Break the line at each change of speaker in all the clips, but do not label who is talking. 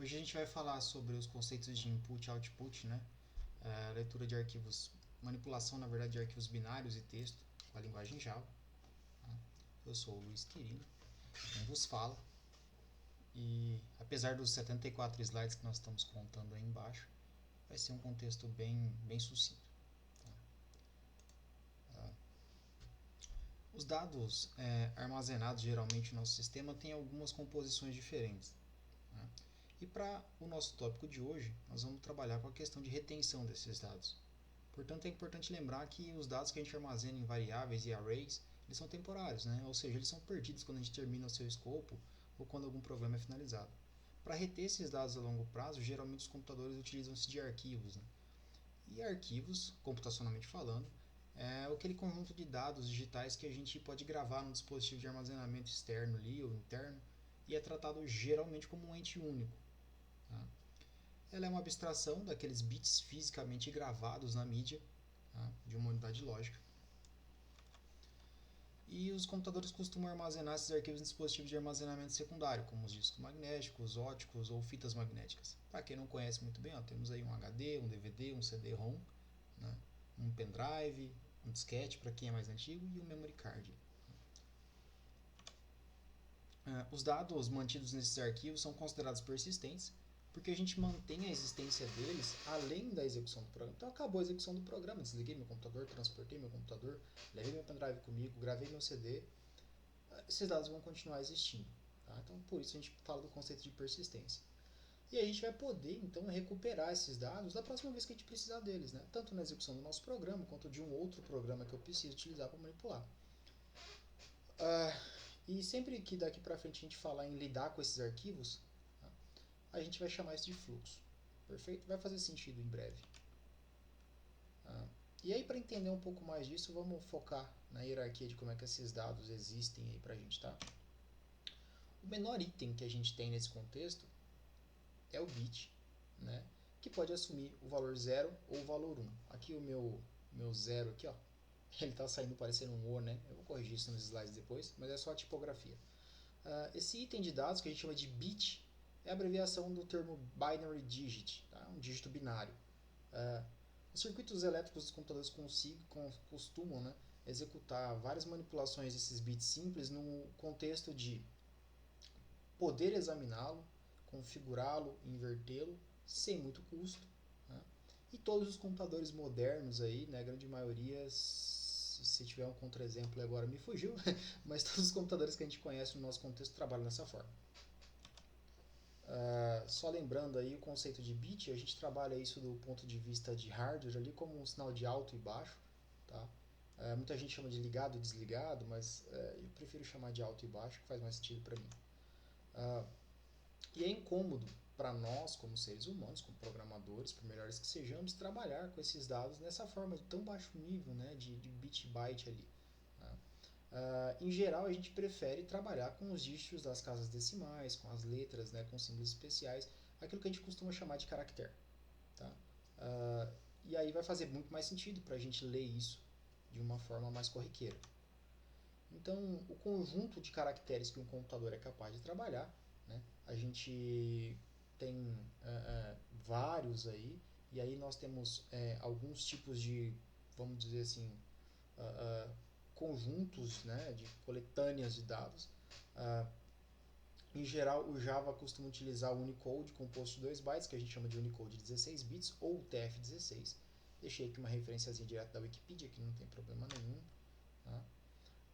Hoje a gente vai falar sobre os conceitos de input e output, né? Leitura de arquivos, manipulação, na verdade, de arquivos binários e texto com a linguagem Java. Eu sou o Luiz Quirino, quem vos fala. E apesar dos 74 slides que nós estamos contando aí embaixo, vai ser um contexto bem sucinto. Os dados armazenados geralmente no nosso sistema têm algumas composições diferentes. Né? E para o nosso tópico de hoje, nós vamos trabalhar com a questão de retenção desses dados. Portanto, é importante lembrar que os dados que a gente armazena em variáveis e arrays, eles são temporários, né? Ou seja, eles são perdidos quando a gente termina o seu escopo ou quando algum programa é finalizado. Para reter esses dados a longo prazo, geralmente os computadores utilizam-se de arquivos. Né? E arquivos, computacionalmente falando, é aquele conjunto de dados digitais que a gente pode gravar no dispositivo de armazenamento externo ali, ou interno, e é tratado geralmente como um ente único. Tá? Ela é uma abstração daqueles bits fisicamente gravados na mídia, tá? De uma unidade lógica. E os computadores costumam armazenar esses arquivos em dispositivos de armazenamento secundário, como os discos magnéticos, óticos ou fitas magnéticas. Para quem não conhece muito bem, temos aí um HD, um DVD, um CD-ROM, né? Um pendrive, um disquete para quem é mais antigo e um memory card. Os dados mantidos nesses arquivos são considerados persistentes porque a gente mantém a existência deles além da execução do programa. Então acabou a execução do programa, desliguei meu computador, transportei meu computador, levei meu pendrive comigo, gravei meu CD, esses dados vão continuar existindo. Tá? Então por isso a gente fala do conceito de persistência. E a gente vai poder então recuperar esses dados da próxima vez que a gente precisar deles, né? Tanto na execução do nosso programa quanto de um outro programa que eu preciso utilizar para manipular. E sempre que daqui para frente a gente falar em lidar com esses arquivos, tá? A gente vai chamar isso de fluxo. Perfeito? Vai fazer sentido em breve. E aí, para entender um pouco mais disso, vamos focar na hierarquia de como é que esses dados existem aí para a gente, tá? O menor item que a gente tem nesse contexto é o bit, né? Que pode assumir o valor 0 ou o valor 1. Aqui o meu 0 aqui, ó, ele está saindo parecendo um O, né? Eu vou corrigir isso nos slides depois, mas é só a tipografia. Esse item de dados, que a gente chama de bit, é a abreviação do termo binary digit, tá? Um dígito binário. Os circuitos elétricos dos computadores costumam, né, executar várias manipulações desses bits simples no contexto de poder examiná-lo, configurá-lo, invertê-lo, sem muito custo. Né? E todos os computadores modernos, aí, né, a grande maioria, se tiver um contra-exemplo agora me fugiu, mas todos os computadores que a gente conhece no nosso contexto trabalham dessa forma. Só lembrando aí o conceito de bit, a gente trabalha isso do ponto de vista de hardware ali como um sinal de alto e baixo. Tá? Muita gente chama de ligado e desligado, mas eu prefiro chamar de alto e baixo, que faz mais sentido para mim. E é incômodo para nós, como seres humanos, como programadores, por melhores que sejamos, trabalhar com esses dados nessa forma de tão baixo nível, né, de bit-byte ali. Tá? Em geral, a gente prefere trabalhar com os dígitos das casas decimais, com as letras, né, com símbolos especiais, aquilo que a gente costuma chamar de caractere. Tá? E aí vai fazer muito mais sentido para a gente ler isso de uma forma mais corriqueira. Então, o conjunto de caracteres que um computador é capaz de trabalhar, né, a gente tem vários aí, e aí nós temos alguns tipos de, vamos dizer assim, conjuntos, né, de coletâneas de dados. Em geral, o Java costuma utilizar o Unicode composto de 2 bytes, que a gente chama de Unicode 16 bits, ou TF16. Deixei aqui uma referenciazinha direto da Wikipedia, que não tem problema nenhum.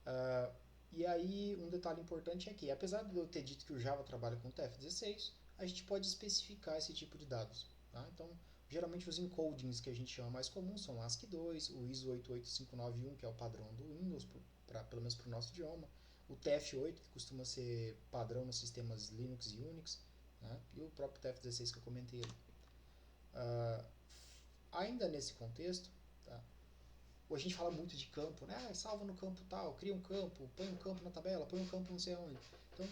Tá? E aí, um detalhe importante é que, apesar de eu ter dito que o Java trabalha com TF16, a gente pode especificar esse tipo de dados. Tá? Então, geralmente os encodings que a gente chama mais comuns são o ASCII2, o ISO 88591, que é o padrão do Windows, pelo menos para o nosso idioma, o TF8, que costuma ser padrão nos sistemas Linux e Unix, né? E o próprio TF16 que eu comentei ali. Ainda nesse contexto, tá? A gente fala muito de campo, né? Salva no campo tal, cria um campo, põe um campo na tabela, põe um campo não sei onde. Então,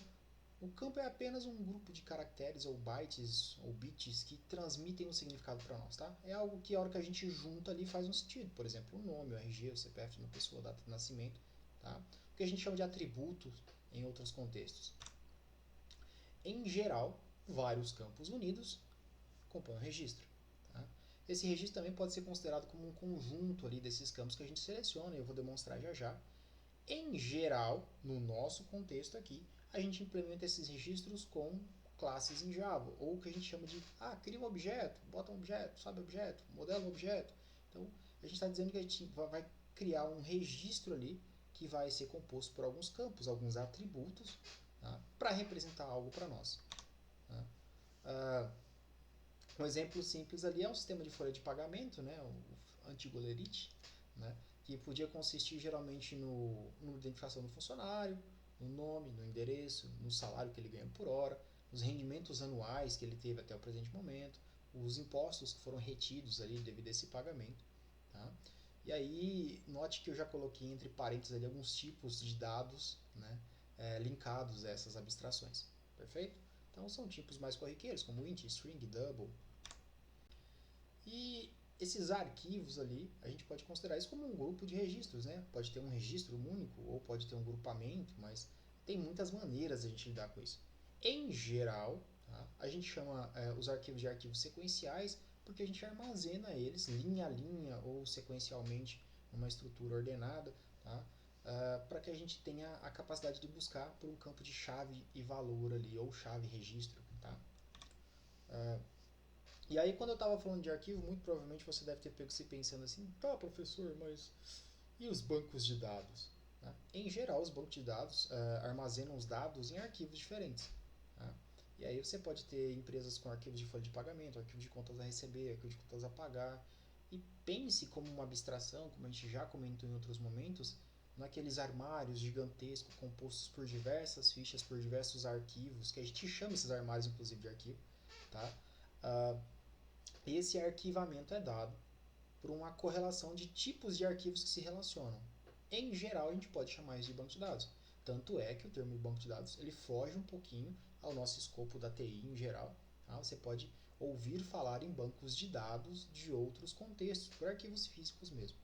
o campo é apenas um grupo de caracteres ou bytes ou bits que transmitem um significado para nós, tá? É algo que a hora que a gente junta ali faz um sentido. Por exemplo, o nome, o RG, o CPF de uma pessoa, a data de nascimento, tá? O que a gente chama de atributos em outros contextos. Em geral, vários campos unidos compõem um registro. Tá? Esse registro também pode ser considerado como um conjunto ali desses campos que a gente seleciona, e eu vou demonstrar já já. Em geral, no nosso contexto aqui, a gente implementa esses registros com classes em Java, ou o que a gente chama de cria um objeto, bota um objeto, sobe objeto, modela um objeto. Então, a gente está dizendo que a gente vai criar um registro ali que vai ser composto por alguns campos, alguns atributos, tá? Para representar algo para nós. Tá? Um exemplo simples ali é um sistema de folha de pagamento, né, o antigo Lerite, né, que podia consistir geralmente na identificação do funcionário, no nome, no endereço, no salário que ele ganha por hora, os rendimentos anuais que ele teve até o presente momento, os impostos que foram retidos ali devido a esse pagamento. Tá? E aí, note que eu já coloquei entre parênteses ali alguns tipos de dados, né, linkados a essas abstrações. Perfeito? Então são tipos mais corriqueiros, como int, string, double. E esses arquivos ali, a gente pode considerar isso como um grupo de registros, né? Pode ter um registro único ou pode ter um grupamento, mas tem muitas maneiras de a gente lidar com isso. Em geral, tá? A gente chama os arquivos de arquivos sequenciais porque a gente armazena eles linha a linha ou sequencialmente numa estrutura ordenada, tá? Para que a gente tenha a capacidade de buscar por um campo de chave e valor ali, ou chave registro. Tá? E aí, quando eu estava falando de arquivo, muito provavelmente você deve ter pego se pensando assim, tá, professor, mas e os bancos de dados? Tá? Em geral, os bancos de dados armazenam os dados em arquivos diferentes. Tá? E aí você pode ter empresas com arquivos de folha de pagamento, arquivo de contas a receber, arquivo de contas a pagar. E pense como uma abstração, como a gente já comentou em outros momentos, naqueles armários gigantescos compostos por diversas fichas, por diversos arquivos, que a gente chama esses armários inclusive de arquivo. Tá? Esse arquivamento é dado por uma correlação de tipos de arquivos que se relacionam. Em geral, a gente pode chamar isso de banco de dados. Tanto é que o termo banco de dados ele foge um pouquinho ao nosso escopo da TI em geral. Tá? Você pode ouvir falar em bancos de dados de outros contextos, por arquivos físicos mesmo.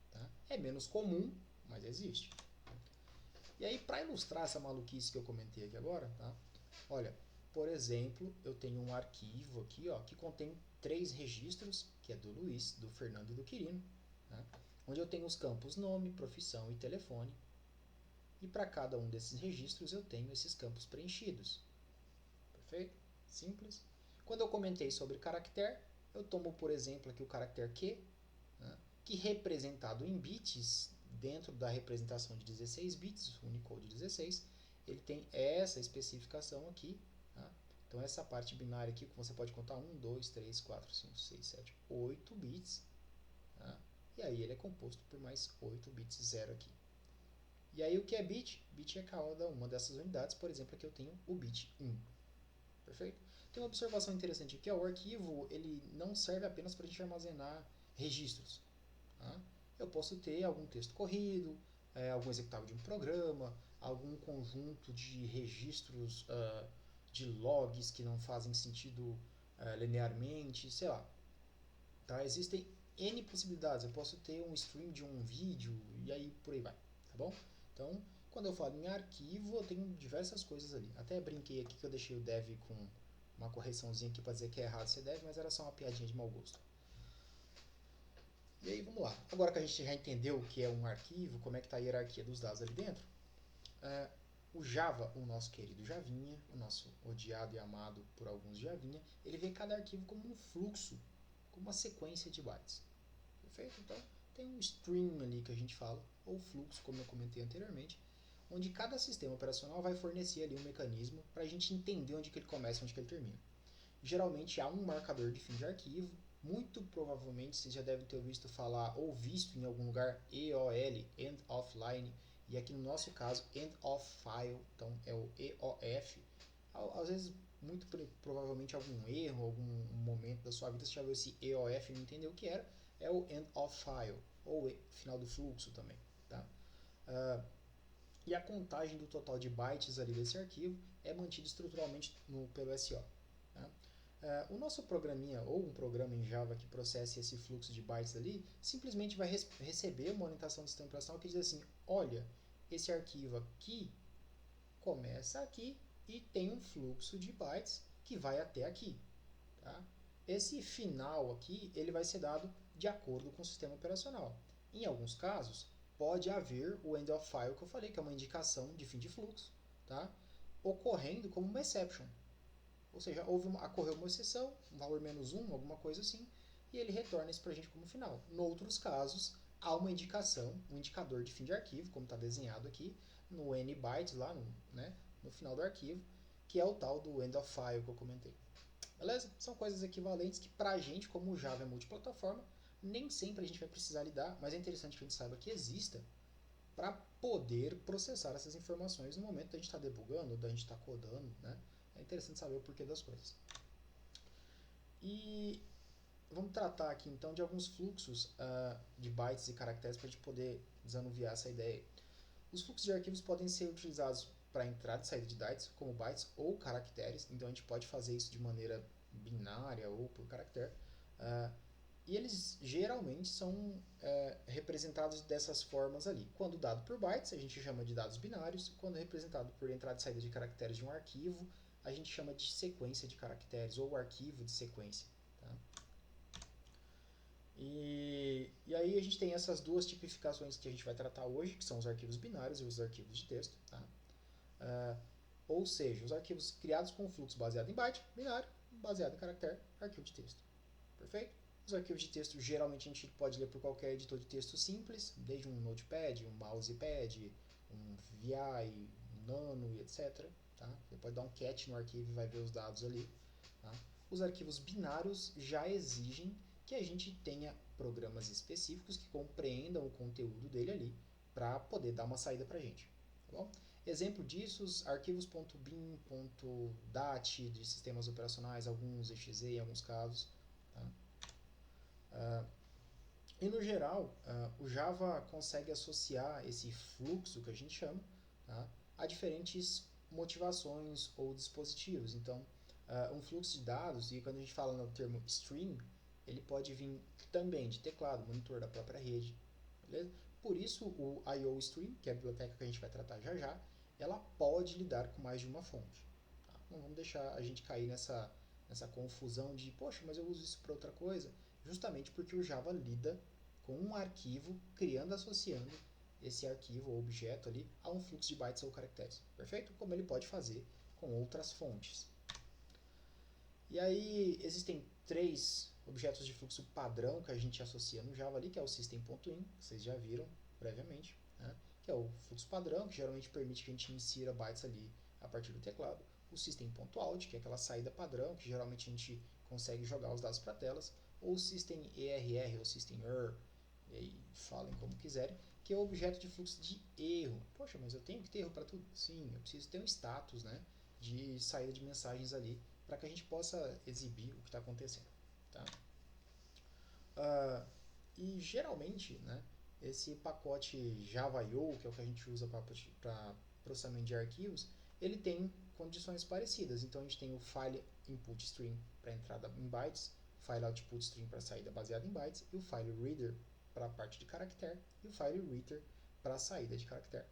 Tá? É menos comum, mas existe. E aí, para ilustrar essa maluquice que eu comentei aqui agora, tá? Olha, por exemplo, eu tenho um arquivo aqui que contém 3 registros, que é do Luiz, do Fernando e do Quirino, né? Onde eu tenho os campos nome, profissão e telefone. E para cada um desses registros eu tenho esses campos preenchidos. Perfeito? Simples. Quando eu comentei sobre caractere, eu tomo, por exemplo, aqui o caractere Q, né? Que representado em bits, dentro da representação de 16 bits, Unicode 16, ele tem essa especificação aqui. Tá? Então essa parte binária aqui, que você pode contar 1, 2, 3, 4, 5, 6, 7, 8 bits. Tá? E aí ele é composto por mais 8 bits zero aqui. E aí o que é bit? Bit é cada uma dessas unidades. Por exemplo, aqui eu tenho o bit 1. Perfeito? Tem uma observação interessante aqui. O arquivo ele não serve apenas para a gente armazenar registros. Tá? Eu posso ter algum texto corrido, algum executável de um programa, algum conjunto de registros de logs que não fazem sentido linearmente, sei lá. Tá? Existem N possibilidades. Eu posso ter um stream de um vídeo e aí por aí vai. Tá bom? Então, quando eu falo em arquivo, eu tenho diversas coisas ali. Até brinquei aqui que eu deixei o dev com uma correçãozinha aqui para dizer que é errado ser dev, mas era só uma piadinha de mau gosto. E aí, vamos lá. Agora que a gente já entendeu o que é um arquivo, como é que está a hierarquia dos dados ali dentro, o Java, o nosso querido Javinha, o nosso odiado e amado por alguns Javinha, ele vê cada arquivo como um fluxo, como uma sequência de bytes. Perfeito? Então, tem um stream ali que a gente fala, ou fluxo, como eu comentei anteriormente, onde cada sistema operacional vai fornecer ali um mecanismo para a gente entender onde que ele começa e onde que ele termina. Geralmente há um marcador de fim de arquivo, muito provavelmente vocês já devem ter visto falar ou visto em algum lugar EOL, End of Line, e aqui no nosso caso End of File, então é o EOF. Às vezes, muito provavelmente algum erro, algum momento da sua vida você já viu esse EOF e não entendeu o que era, é o End of File, ou final do fluxo também. Tá? E a contagem do total de bytes ali desse arquivo é mantida estruturalmente pelo SO. Tá? O nosso programinha, ou um programa em Java que processe esse fluxo de bytes ali, simplesmente vai receber uma orientação do sistema operacional que diz assim, olha, esse arquivo aqui começa aqui e tem um fluxo de bytes que vai até aqui. Tá? Esse final aqui ele vai ser dado de acordo com o sistema operacional. Em alguns casos, pode haver o end of file que eu falei, que é uma indicação de fim de fluxo, tá? Ocorrendo como uma exception. Ou seja, ocorreu uma exceção, um valor -1, alguma coisa assim, e ele retorna isso para a gente como final. Em outros casos, há uma indicação, um indicador de fim de arquivo, como está desenhado aqui, no n bytes, lá no final do arquivo, que é o tal do end of file que eu comentei. Beleza? São coisas equivalentes que para a gente, como o Java é multiplataforma, nem sempre a gente vai precisar lidar, mas é interessante que a gente saiba que exista para poder processar essas informações no momento da gente estar debugando, da gente estar codando, né? É interessante saber o porquê das coisas. E vamos tratar aqui então de alguns fluxos de bytes e caracteres para a gente poder desanuviar essa ideia. Os fluxos de arquivos podem ser utilizados para entrada e saída de bytes, como bytes ou caracteres, então a gente pode fazer isso de maneira binária ou por caractere. E eles geralmente são representados dessas formas ali. Quando dado por bytes, a gente chama de dados binários. Quando representado por entrada e saída de caracteres de um arquivo, a gente chama de sequência de caracteres ou arquivo de sequência. Tá? E aí a gente tem essas duas tipificações que a gente vai tratar hoje, que são os arquivos binários e os arquivos de texto. Tá? Ou seja, os arquivos criados com fluxo baseado em byte, binário, baseado em caractere, arquivo de texto. Perfeito? Os arquivos de texto geralmente a gente pode ler por qualquer editor de texto simples, desde um Notepad, um Mousepad, um VI, um Nano e etc. Tá? Você pode dar um cat no arquivo e vai ver os dados ali. Tá? Os arquivos binários já exigem que a gente tenha programas específicos que compreendam o conteúdo dele ali para poder dar uma saída para a gente. Tá bom? Exemplo disso, os arquivos .bin, .dat de sistemas operacionais, alguns exe em alguns casos. Tá? E no geral, o Java consegue associar esse fluxo que a gente chama, tá, a diferentes motivações ou dispositivos. Então, um fluxo de dados, e quando a gente fala no termo stream, ele pode vir também de teclado, monitor da própria rede. Beleza? Por isso, o I/O Stream, que é a biblioteca que a gente vai tratar já já, ela pode lidar com mais de uma fonte. Tá? Não vamos deixar a gente cair nessa confusão de, poxa, mas eu uso isso para outra coisa. Justamente porque o Java lida com um arquivo, criando, associando esse arquivo ou objeto ali a um fluxo de bytes ou caracteres. Perfeito? Como ele pode fazer com outras fontes. E aí existem três objetos de fluxo padrão que a gente associa no Java ali, que é o system.in, que vocês já viram previamente, né? Que é o fluxo padrão, que geralmente permite que a gente insira bytes ali a partir do teclado. O system.out, que é aquela saída padrão, que geralmente a gente consegue jogar os dados para telas. Ou o system ERR, ou system error, e aí falem como quiserem, que é o objeto de fluxo de erro. Poxa, mas eu tenho que ter erro para tudo? Sim, eu preciso ter um status, né, de saída de mensagens ali, para que a gente possa exibir o que está acontecendo. Tá? E geralmente, né, esse pacote Java.io, que é o que a gente usa para processamento de arquivos, ele tem condições parecidas. Então a gente tem o file input stream para entrada em bytes, file output stream para saída baseada em bytes, e o file reader para a parte de caractere, e o file writer para a saída de caractere.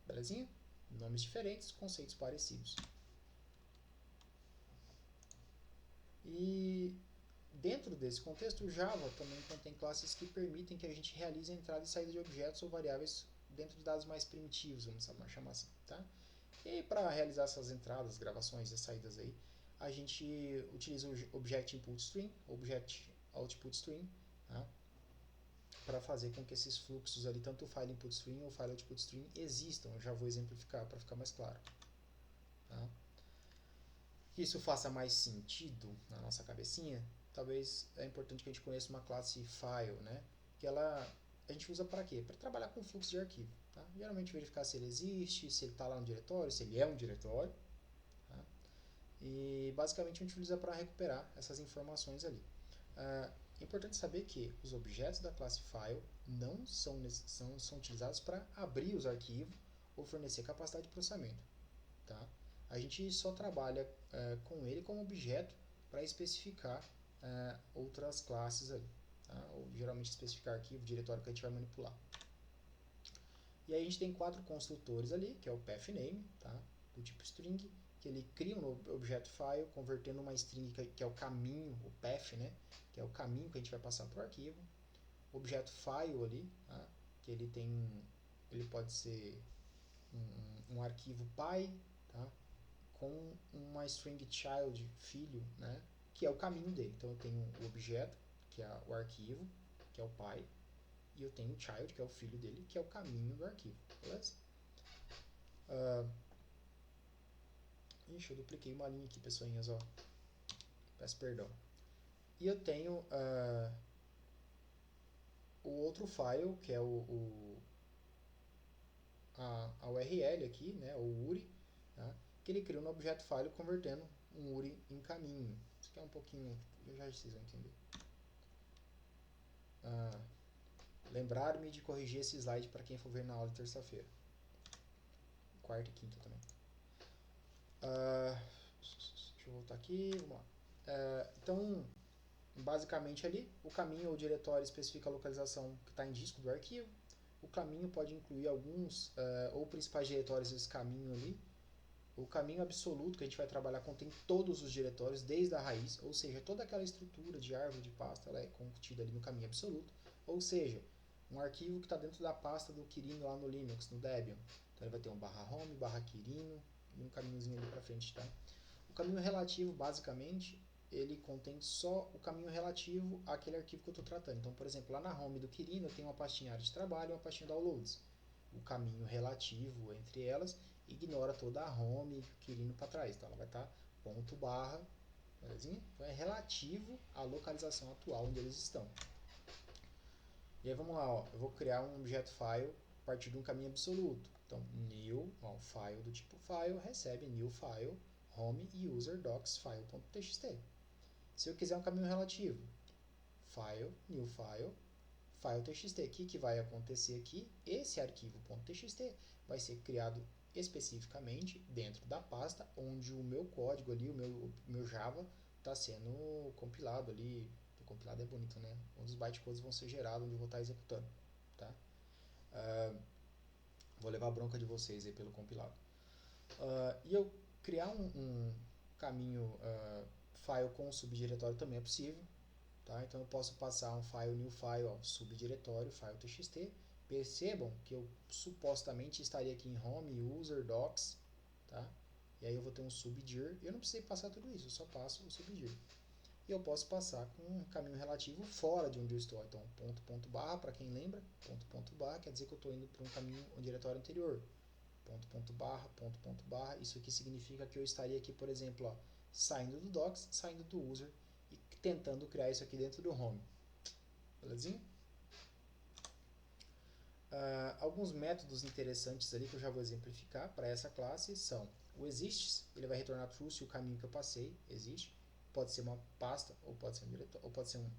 Belezinha? Nomes diferentes, conceitos parecidos. E dentro desse contexto, o Java também contém classes que permitem que a gente realize a entrada e saída de objetos ou variáveis dentro de dados mais primitivos, vamos chamar assim. Tá? E para realizar essas entradas, gravações e saídas aí, a gente utiliza o Object Input Stream, Object Output Stream, tá? Para fazer com que esses fluxos ali, tanto o File Input Stream ou o File Output Stream, existam. Eu já vou exemplificar para ficar mais claro. Tá? Que isso faça mais sentido na nossa cabecinha, talvez é importante que a gente conheça uma classe File, né? Que a gente usa para quê? Para trabalhar com fluxo de arquivo. Tá? Geralmente verificar se ele existe, se ele está lá no diretório, se ele é um diretório. Tá? E basicamente a gente utiliza para recuperar essas informações ali. É importante saber que os objetos da classe File não são utilizados para abrir os arquivos ou fornecer capacidade de processamento. Tá? A gente só trabalha com ele como objeto para especificar outras classes ali. Tá? Ou geralmente especificar arquivo, diretório que a gente vai manipular. E aí a gente tem 4 construtores ali, que é o pathname, tá? Do tipo string, que ele cria um objeto file, convertendo uma string que é o caminho, o path, né? Que é o caminho que a gente vai passar para o arquivo. O objeto file ali, tá? Que ele pode ser um arquivo pai, tá? Com uma string child, filho, né? Que é o caminho dele. Então eu tenho o objeto, que é o arquivo, que é o pai, e eu tenho o child, que é o filho dele, que é o caminho do arquivo, beleza? Ixi, eu dupliquei uma linha aqui, pessoinhas, ó. Peço perdão. E eu tenho o outro file, que é a URL aqui, né, o URI, tá? Que ele cria um objeto file convertendo um URI em caminho. Isso aqui é um pouquinho, já vocês vão entender. Lembrar-me de corrigir esse slide para quem for ver na aula de terça-feira. Quarta e quinta também. Deixa eu voltar aqui, vamos lá. Então, basicamente ali, o caminho ou diretório especifica a localização que está em disco do arquivo. O caminho pode incluir alguns ou principais diretórios desse caminho ali. O caminho absoluto que a gente vai trabalhar contém todos os diretórios desde a raiz, ou seja, toda aquela estrutura de árvore de pasta ela é contida ali no caminho absoluto. Ou seja, um arquivo que está dentro da pasta do Quirino lá no Linux, no Debian. Então ele vai ter um /home, /Quirino e um caminhozinho ali para frente, tá? O caminho relativo, basicamente, ele contém só o caminho relativo àquele arquivo que eu estou tratando. Então, por exemplo, lá na home do Quirino eu tenho uma pastinha área de trabalho e uma pastinha downloads. O caminho relativo entre elas ignora toda a home do Quirino para trás. Então ela vai estar ponto barra, belezinha? Então é relativo à localização atual onde eles estão. E aí vamos lá, ó, eu vou criar um objeto file a partir de um caminho absoluto. Então, new, ó, file do tipo file, recebe new file, home user docs file.txt. Se eu quiser um caminho relativo, file, new file, file.txt. O que vai acontecer aqui? Esse arquivo .txt vai ser criado especificamente dentro da pasta onde o meu código ali, o meu Java, está sendo compilado ali. Compilado é bonito, né? Onde os bytecodes vão ser gerados, onde eu vou estar executando, tá? Vou levar a bronca de vocês aí pelo compilado. E eu criar um caminho file com subdiretório também é possível, tá? Então eu posso passar um file new file, ó, subdiretório, file.txt. Percebam que eu supostamente estaria aqui em home, user, docs, tá? E aí eu vou ter um subdir. Eu não precisei passar tudo isso, eu só passo o subdir. E eu posso passar com um caminho relativo fora de onde eu estou. Então, ponto barra, para quem lembra, ponto barra quer dizer que eu estou indo para um caminho, um diretório anterior. Ponto barra, isso aqui significa que eu estaria aqui, por exemplo, ó, saindo do docs, saindo do user e tentando criar isso aqui dentro do home. Belezinha? Alguns métodos interessantes ali que eu já vou exemplificar para essa classe são o exists, ele vai retornar true se o caminho que eu passei existe. Pode ser uma pasta, ou pode ser um diretório, ou pode ser um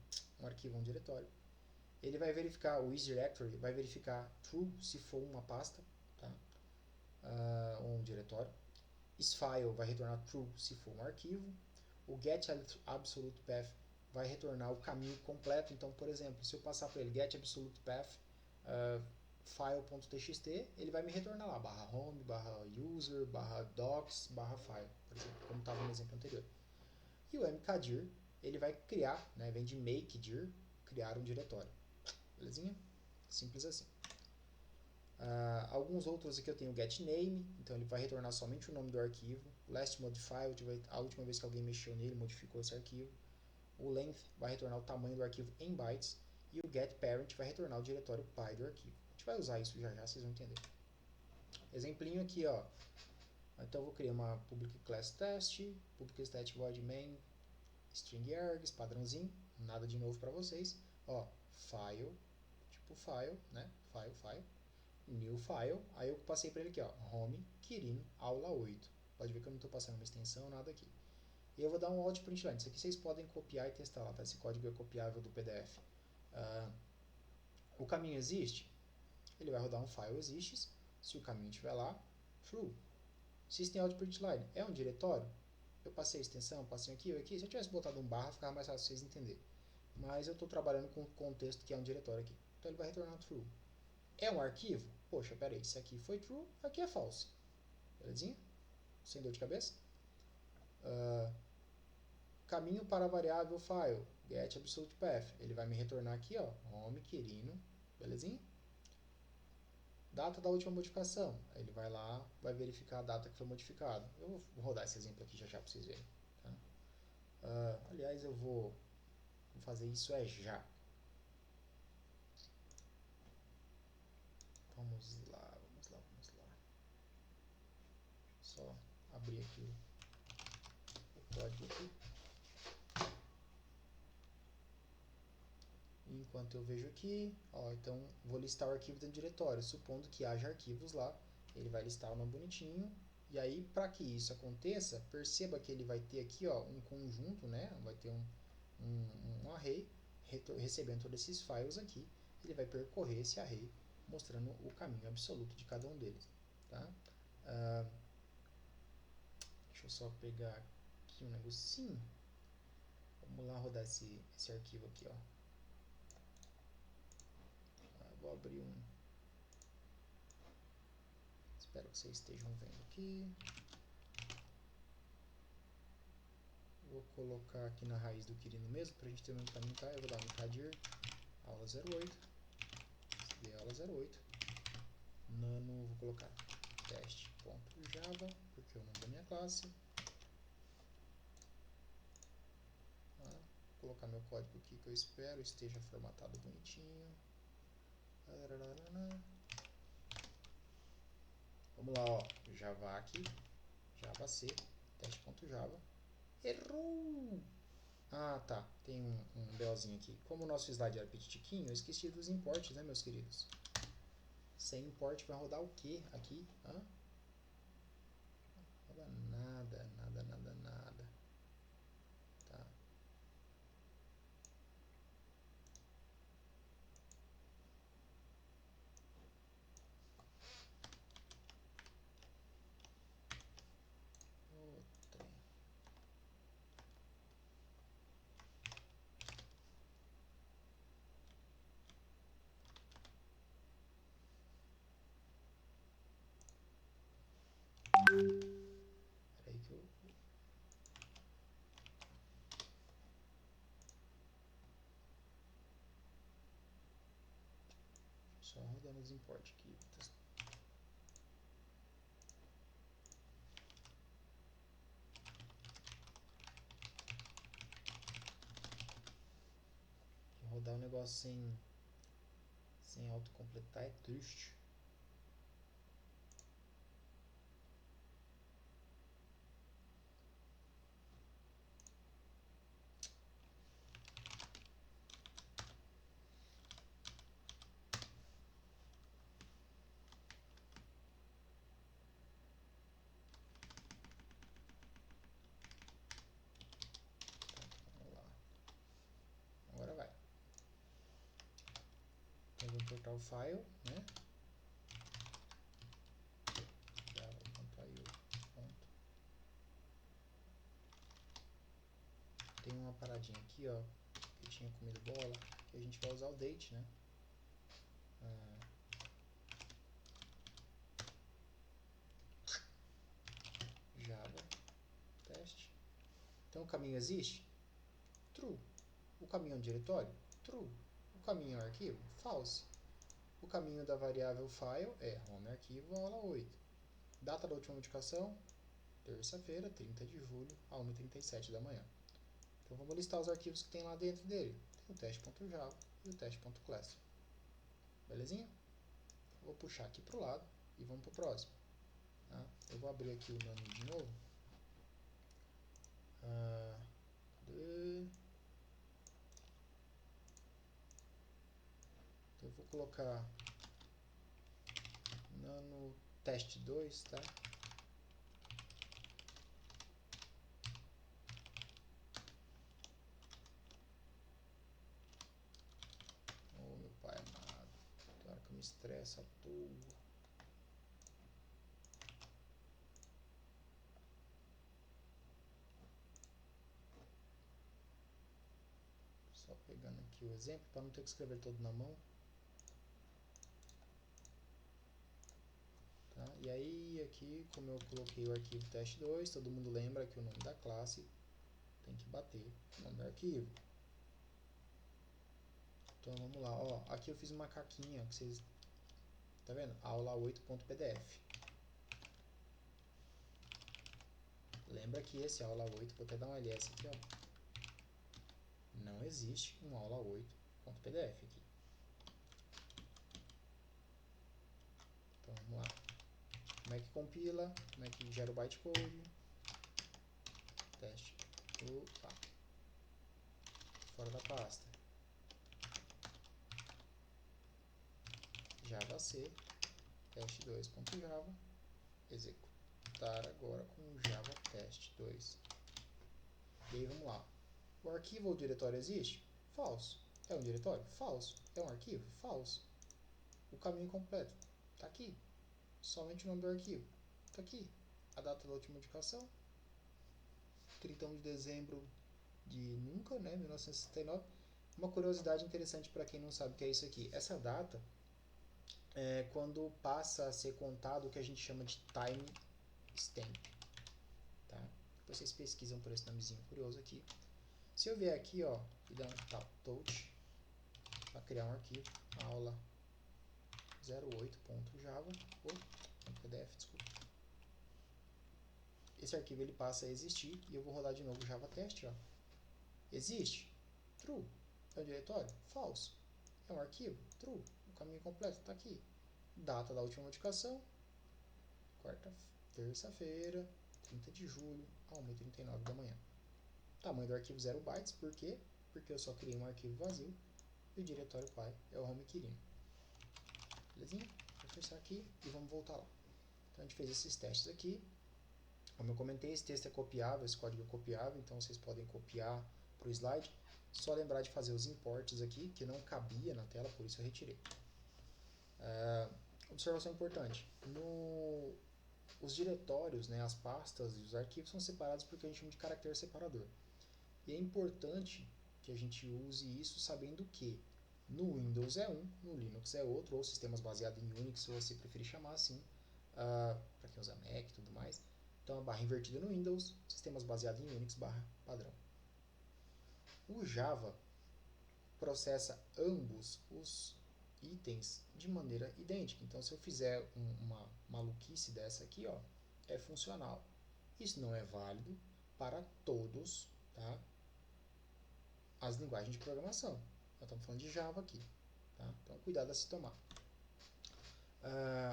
arquivo, um diretório. Ele vai verificar, o isDirectory vai verificar true se for uma pasta, tá? Ou um diretório. IsFile vai retornar true se for um arquivo. O getAbsolutePath vai retornar o caminho completo. Então, por exemplo, se eu passar para ele getAbsolutePath file.txt, ele vai me retornar lá, /home, /user, /docs, /file, por exemplo, como estava no exemplo anterior. E o mkdir, ele vai criar, né, vem de makedir, criar um diretório. Belezinha? Simples assim. Alguns outros aqui eu tenho o getName, então ele vai retornar somente o nome do arquivo. Last modify, a última vez que alguém mexeu nele, modificou esse arquivo. O length vai retornar o tamanho do arquivo em bytes. E o getParent vai retornar o diretório pai do arquivo. A gente vai usar isso já já, vocês vão entender. Exemplinho aqui, ó. Então eu vou criar uma public class test, public test void main, string args, padrãozinho, nada de novo para vocês. Ó, file, tipo file, né? File, new file. Aí eu passei para ele aqui, ó, home, Quirino, aula 8. Pode ver que eu não estou passando uma extensão, nada aqui. E eu vou dar um out println. Isso aqui vocês podem copiar e testar lá, tá? Esse código é copiável do PDF. O caminho existe? Ele vai rodar um file exists. Se o caminho estiver lá, true. System out println é um diretório? Eu passei a extensão, passei aqui ou aqui. Se eu tivesse botado um barra, ficava mais fácil vocês entenderem. Mas eu estou trabalhando com o contexto que é um diretório aqui. Então ele vai retornar true. É um arquivo? Poxa, peraí, isso aqui foi true, aqui é false. Belezinha? Sem dor de cabeça? Caminho para a variável file, get absolute path. Ele vai me retornar aqui, ó, home, querino, belezinha? Data da última modificação. Aí ele vai lá, vai verificar a data que foi modificada. Eu vou rodar esse exemplo aqui já já para vocês verem. Tá? Aliás, eu vou fazer isso já. Vamos lá. Só abrir aqui o código aqui. Enquanto eu vejo aqui, ó, então vou listar o arquivo dentro do diretório. Supondo que haja arquivos lá, ele vai listar o nome bonitinho. E aí, para que isso aconteça, perceba que ele vai ter aqui, ó, um conjunto, né? Vai ter um array recebendo todos esses files aqui. Ele vai percorrer esse array, mostrando o caminho absoluto de cada um deles. Tá? Deixa eu só pegar aqui um negocinho. Vamos lá rodar esse arquivo aqui, ó. Vou abrir um. Espero que vocês estejam vendo aqui. Vou colocar aqui na raiz do querino mesmo, para a gente ter o mesmo caminho, tá? Eu vou dar um cadir aula 08, cd aula 08, nano, vou colocar teste.java, porque é o nome da minha classe. Tá? Vou colocar meu código aqui que eu espero esteja formatado bonitinho. Vamos lá, ó, javac, javac, teste.java. Errou! Ah, tá. Tem um BOzinho aqui. Como o nosso slide era petitiquinho, eu esqueci dos imports, né, meus queridos? Sem import vai rodar o que aqui? Hã? Não roda nada. Tá. Outra. Peraí que eu... Só rodando os imports aqui. Rodar um negócio sem autocompletar é triste. Vamos lá. Agora vai. Então, vou importar o file, né? Tem uma paradinha aqui, ó, que tinha comido bola, que a gente vai usar o date, né? Java, teste. Então o caminho existe? True. O caminho é um diretório? True. O caminho é um arquivo? False. O caminho da variável file é home arquivo aula 8. Data da última modificação? Terça-feira, 30 de julho, a 1h37 da manhã. Então vamos listar os arquivos que tem lá dentro dele. Tem o teste.java e o teste.class. Belezinha? Vou puxar aqui para o lado e vamos para o próximo. Tá? Eu vou abrir aqui o nano de novo. Então eu vou colocar nano teste 2, tá? Oh, meu pai amado. Tem hora que eu me estresso à toa. Só pegando aqui o exemplo para não ter que escrever todo na mão. Tá? E E aí, aqui, como eu coloquei o arquivo teste2, todo mundo lembra que o nome da classe tem que bater o nome do arquivo. Então vamos lá, ó, aqui eu fiz uma caquinha, que vocês, tá vendo? aula8.pdf. Lembra que esse aula8, vou até dar um ls aqui, ó. Não existe um aula8.pdf aqui. Então vamos lá. Como é que compila? Como é que gera o bytecode? Teste. Opa. Fora da pasta. javac teste2.java. Executar agora com java teste2. E aí vamos lá. O arquivo ou diretório existe? Falso. É um diretório? Falso. É um arquivo? Falso. O caminho completo está aqui. Somente o nome do arquivo está aqui. A data da última modificação, 31 de dezembro de nunca, né, 1969. Uma curiosidade interessante para quem não sabe o que é isso aqui. Essa data é quando passa a ser contado o que a gente chama de time stamp. Tá? Vocês pesquisam por esse nomezinho curioso aqui. Se eu vier aqui, ó, e dar um tap touch para criar um arquivo, aula 08.java ou .pdf, desculpa. Esse arquivo ele passa a existir e eu vou rodar de novo o java teste, ó. Existe? True. É um diretório? Falso. É um arquivo? True. O caminho completo está aqui. Data da última modificação, terça-feira, 30 de julho, a 1h39 da manhã. Tamanho do arquivo 0 bytes, por quê? Porque eu só criei um arquivo vazio e o diretório pai é o home quirino. Belezinha? Vou fechar aqui e vamos voltar lá. Então a gente fez esses testes aqui. Como eu comentei, esse texto é copiável, esse código é copiável, então vocês podem copiar para o slide. Só lembrar de fazer os imports aqui, que não cabia na tela, por isso eu retirei. Observação importante. Os diretórios, né, as pastas e os arquivos são separados porque a gente chama de caractere separador. E é importante que a gente use isso sabendo que no Windows é um, no Linux é outro, ou sistemas baseados em Unix, se você preferir chamar assim, para quem usa Mac e tudo mais. Então a barra invertida no Windows, sistemas baseados em Unix, barra padrão. O Java processa ambos os itens de maneira idêntica. Então se eu fizer uma maluquice dessa aqui, ó, é funcional. Isso não é válido para todos, tá, as linguagens de programação. Nós estamos falando de Java aqui. Tá? Então cuidado a se tomar.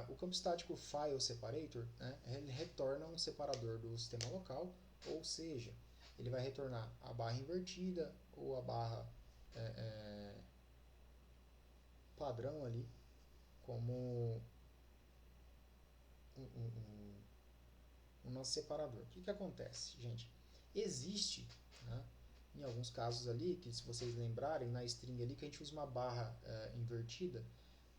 O campo estático file separator, né, ele retorna um separador do sistema local, ou seja, ele vai retornar a barra invertida ou a barra padrão ali como um nosso separador. O que acontece, gente? Existe, né, em alguns casos ali, que se vocês lembrarem, na string ali que a gente usa uma barra invertida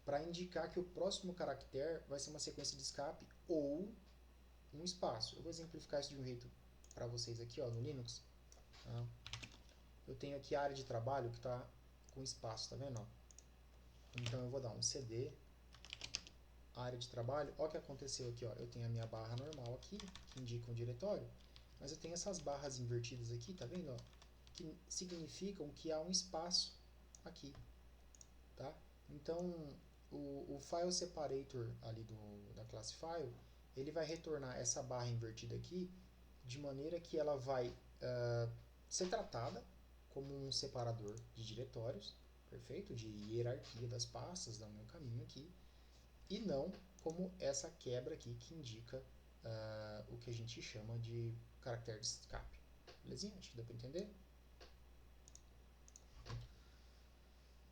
para indicar que o próximo caractere vai ser uma sequência de escape ou um espaço. Eu vou exemplificar isso de um jeito para vocês aqui, ó, no Linux. Tá? Eu tenho aqui a área de trabalho que está com espaço, tá vendo? Ó? Então eu vou dar um cd área de trabalho. Olha o que aconteceu aqui, ó. Eu tenho a minha barra normal aqui, que indica um diretório, mas eu tenho essas barras invertidas aqui, tá vendo? Ó? Que significam que há um espaço aqui, tá? Então o file separator ali da classe file, ele vai retornar essa barra invertida aqui de maneira que ela vai ser tratada como um separador de diretórios, perfeito? De hierarquia das pastas, do meu caminho aqui, e não como essa quebra aqui que indica o que a gente chama de caractere de escape. Belezinha? Acho que deu para entender?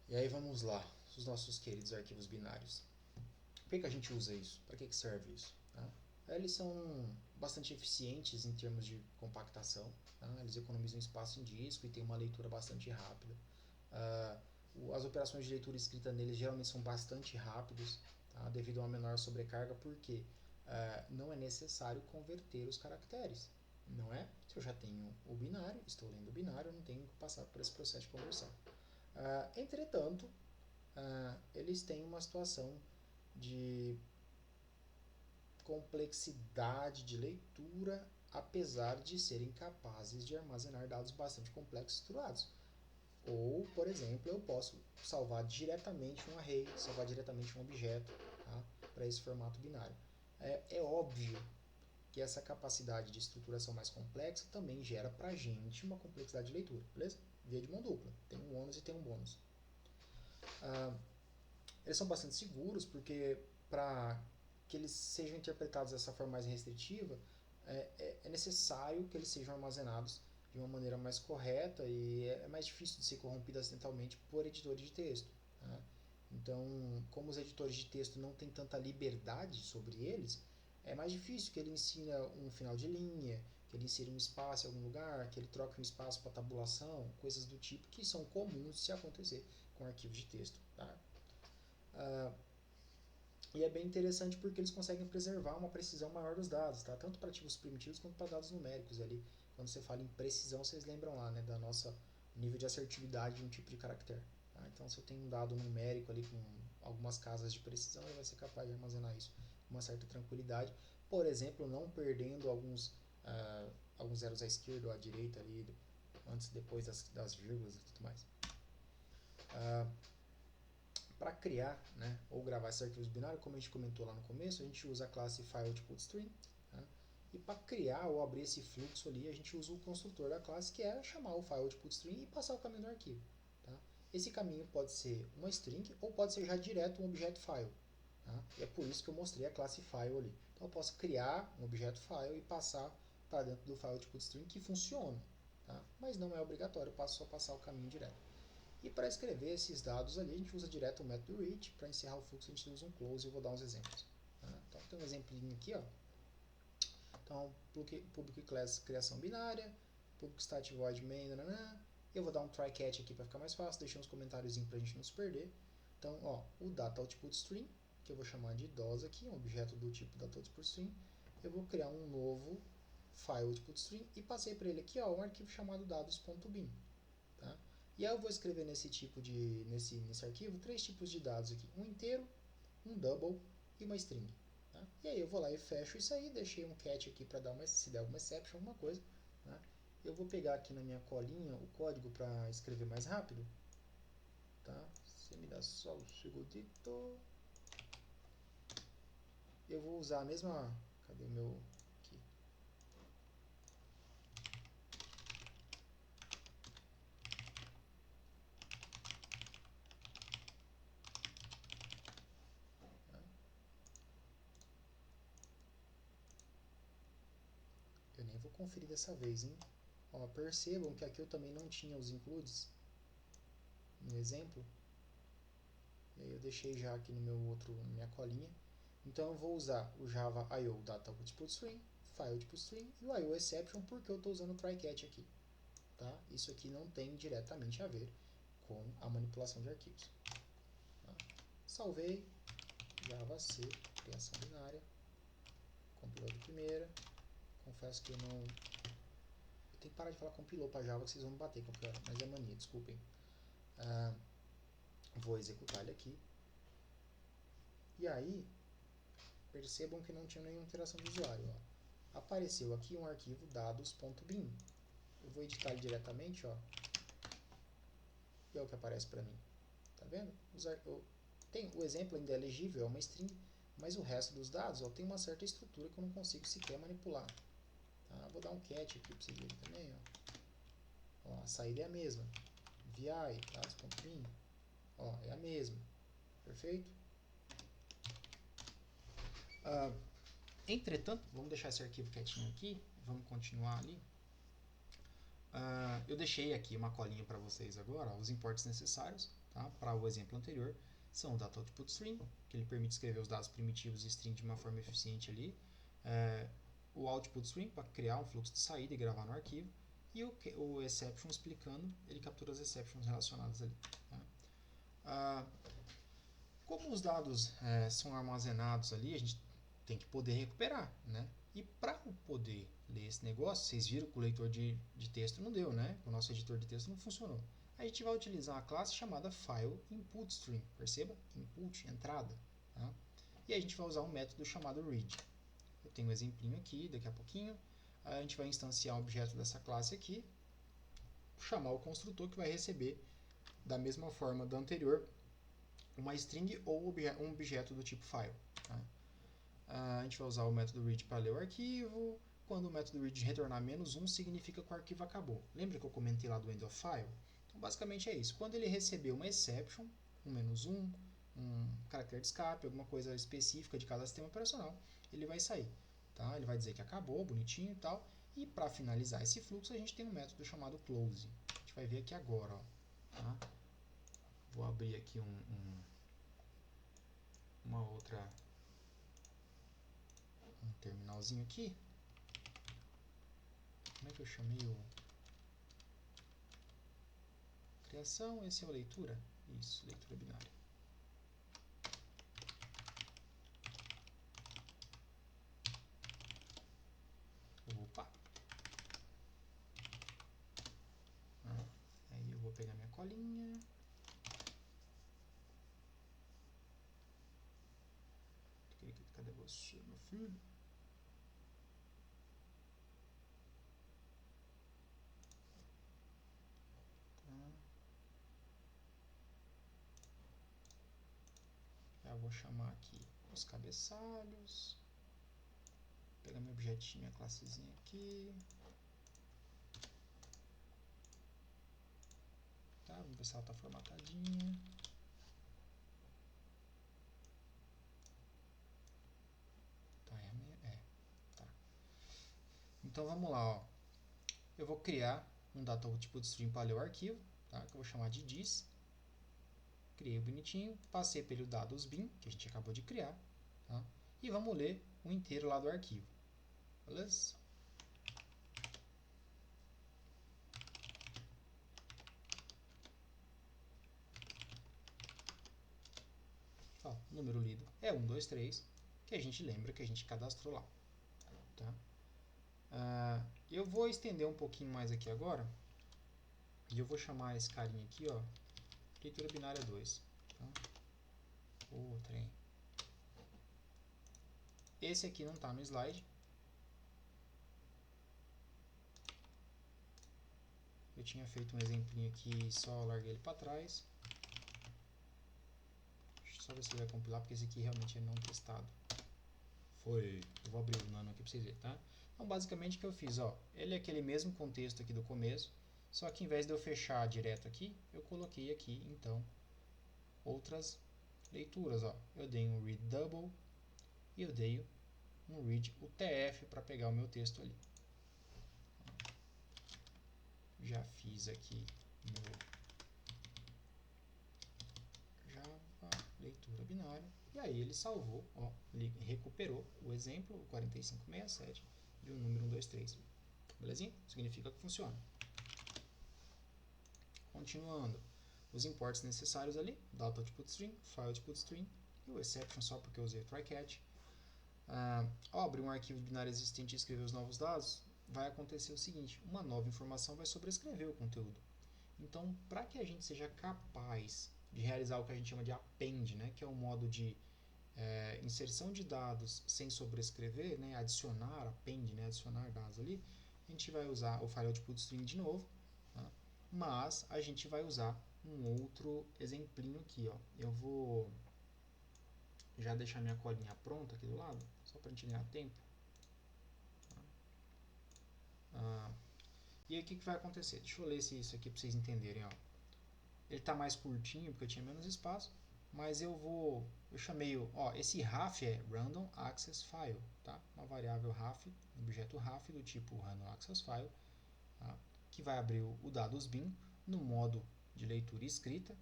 E aí vamos lá, os nossos queridos arquivos binários. Por que a gente usa isso? Para que serve isso? Tá? Eles são bastante eficientes em termos de compactação. Tá? Eles economizam espaço em disco e tem uma leitura bastante rápida. As operações de leitura e escrita neles geralmente são bastante rápidos, tá? Devido a uma menor sobrecarga, porque não é necessário converter os caracteres. Não é? Se eu já tenho o binário, estou lendo o binário, eu não tenho que passar por esse processo de conversão. Entretanto, eles têm uma situação de complexidade de leitura, apesar de serem capazes de armazenar dados bastante complexos e estruturados. Ou, por exemplo, eu posso salvar diretamente um array, salvar diretamente um objeto, tá? Para esse formato binário. É óbvio que essa capacidade de estruturação mais complexa também gera para a gente uma complexidade de leitura, beleza? Via de mão dupla, tem um ônus e tem um bônus. Eles são bastante seguros porque para que eles sejam interpretados dessa forma mais restritiva, é necessário que eles sejam armazenados de uma maneira mais correta e é mais difícil de ser corrompido acidentalmente por editores de texto. Tá? Então, como os editores de texto não têm tanta liberdade sobre eles, é mais difícil que ele ensina um final de linha, que ele insira um espaço em algum lugar, que ele troque um espaço para tabulação, coisas do tipo que são comuns de se acontecer com arquivos de texto. Tá? E é bem interessante porque eles conseguem preservar uma precisão maior dos dados, tá? Tanto para arquivos primitivos quanto para dados numéricos ali. Quando você fala em precisão, vocês lembram lá, né, da nossa nível de assertividade de um tipo de caractere. Tá? Então, se eu tenho um dado numérico ali com algumas casas de precisão, ele vai ser capaz de armazenar isso com uma certa tranquilidade. Por exemplo, não perdendo alguns zeros à esquerda ou à direita ali, antes e depois das vírgulas e tudo mais. Para criar, né, ou gravar esses arquivos binários, como a gente comentou lá no começo, a gente usa a classe FileOutPutString. Tá? E para criar ou abrir esse fluxo ali, a gente usa o construtor da classe, que é chamar o FileOutPutString e passar o caminho do arquivo. Tá? Esse caminho pode ser uma string ou pode ser já direto um objeto file. Tá? E é por isso que eu mostrei a classe file ali. Então eu posso criar um objeto file e passar para dentro do FileOutPutString, que funciona. Tá? Mas não é obrigatório, eu posso só passar o caminho direto. E para escrever esses dados ali, a gente usa direto o método reach. Para encerrar o fluxo, a gente usa um close e eu vou dar uns exemplos. Tá? Então, tem um exemplinho aqui. Ó. Então, public class criação binária, public stat void main, nanana. Eu vou dar um try catch aqui para ficar mais fácil, deixei uns comentáriozinhos para a gente não se perder. Então, ó, o data output string, que eu vou chamar de DOS aqui, um objeto do tipo data output string. Eu vou criar um novo file output string e passei para ele aqui, ó, um arquivo chamado dados.bin. Tá? E aí eu vou escrever nesse arquivo 3 tipos de dados aqui, um inteiro, um double e uma string. Tá? E aí eu vou lá e fecho isso aí, deixei um catch aqui para dar se der alguma exception, alguma coisa. Tá? Eu vou pegar aqui na minha colinha o código para escrever mais rápido. Tá? Você me dá só um segundito. Eu vou usar a mesma... Cadê o meu... Aqui. Eu nem vou conferir dessa vez, hein? Ó, percebam que aqui eu também não tinha os includes no exemplo. E aí eu deixei já aqui no na minha colinha. Então eu vou usar o Java I/O data output string, file output string e o I/O exception porque eu estou usando o try catch aqui. Tá? Isso aqui não tem diretamente a ver com a manipulação de arquivos. Tá? Salvei, Java C, criação binária, compilou de primeira. Confesso que eu não... Eu tenho que parar de falar compilou para Java que vocês vão me bater, mas é mania, desculpem. Vou executar ele aqui. E aí, percebam que não tinha nenhuma interação de usuário. Ó. Apareceu aqui um arquivo dados.bin. Eu vou editar ele diretamente, ó. E é o que aparece para mim. Tá vendo? O exemplo ainda é legível, é uma string, mas o resto dos dados ó, tem uma certa estrutura que eu não consigo sequer manipular. Tá? Vou dar um catch aqui para vocês verem também. Ó, a saída é a mesma. vi, dados.bin, ó, é a mesma. Perfeito? Entretanto, vamos deixar esse arquivo quietinho aqui, vamos continuar ali. Eu deixei aqui uma colinha para vocês agora, ó, os imports necessários, tá? Para o exemplo anterior, são o data output string, que ele permite escrever os dados primitivos e string de uma forma eficiente ali, o output string para criar um fluxo de saída e gravar no arquivo, e o exception explicando, ele captura as exceptions relacionadas ali. Tá? Como os dados são armazenados ali, a gente tem que poder recuperar, né? E para poder ler esse negócio, vocês viram que o leitor de texto não deu, né? O nosso editor de texto não funcionou. A gente vai utilizar uma classe chamada FileInputString, perceba? Input, entrada. Tá? E a gente vai usar um método chamado read. tem um exemplinho aqui, daqui a pouquinho. A gente vai instanciar o objeto dessa classe aqui, chamar o construtor que vai receber, da mesma forma do anterior, uma string ou um objeto do tipo file. Tá? A gente vai usar o método read para ler o arquivo. Quando o método read retornar -1, significa que o arquivo acabou. Lembra que eu comentei lá do end of file? Então, basicamente é isso. Quando ele receber uma exception, um -1, um caractere de escape, alguma coisa específica de cada sistema operacional, ele vai sair. Tá? Ele vai dizer que acabou, bonitinho e tal. E para finalizar esse fluxo, a gente tem um método chamado close. A gente vai ver aqui agora. Ó, tá? Vou abrir aqui um terminalzinho aqui. Como é que eu chamei o... Criação, esse é o leitura? Isso, leitura binária. Opa! Aí eu vou pegar minha colinha. Cadê você, meu filho? Já vou chamar aqui os cabeçalhos. Vou pegar meu objetinho, a classezinha aqui. Tá, vamos ver se ela está formatadinha. Tá, é a minha? É, tá. Então vamos lá, ó. Eu vou criar um data tipo de string para ler o arquivo, tá? Que eu vou chamar de dis. Criei o bonitinho, passei pelo dados bin, que a gente acabou de criar, tá? E vamos ler o inteiro lá do arquivo. Beleza? Ó, o número lido é 1, 2, 3, que a gente lembra que a gente cadastrou lá. Tá? Eu vou estender um pouquinho mais aqui agora, e eu vou chamar esse carinha aqui, ó, leitura binária 2. Tá? Trem. Esse aqui não está no slide. Eu tinha feito um exemplinho aqui e só larguei ele para trás. Deixa eu só ver se ele vai compilar, porque esse aqui realmente é não testado. Foi. Eu vou abrir o nano aqui para vocês verem, tá? Então, basicamente o que eu fiz, ó, ele é aquele mesmo contexto aqui do começo, só que em vez de eu fechar direto aqui, eu coloquei aqui, então, outras leituras, ó. Eu dei um read double e eu dei um read UTF para pegar o meu texto ali. Já fiz aqui meu Java leitura binária e aí ele salvou, ó, ele recuperou o exemplo, o 4567 e o número 123. Belezinha? Significa que funciona. Continuando, os imports necessários ali, data output string, file output string e o exception só porque eu usei o try-catch. Ao abrir um arquivo binário existente e escrever os novos dados, vai acontecer o seguinte, uma nova informação vai sobrescrever o conteúdo. Então, para que a gente seja capaz de realizar o que a gente chama de append, né, que é um modo de inserção de dados sem sobrescrever, né, adicionar, append, né, adicionar dados ali, a gente vai usar o file output string de novo, tá? Mas a gente vai usar um outro exemplinho aqui, ó. Eu vou já deixar minha colinha pronta aqui do lado, só para a gente ganhar tempo. E aí o que vai acontecer? Deixa eu ler isso aqui para vocês entenderem. Ó. Ele está mais curtinho porque eu tinha menos espaço, mas eu chamei, esse raf é Random Access File, tá? Uma variável raf, um objeto raf do tipo Random Access File, tá? Que vai abrir o dados bin no modo de leitura e escrita.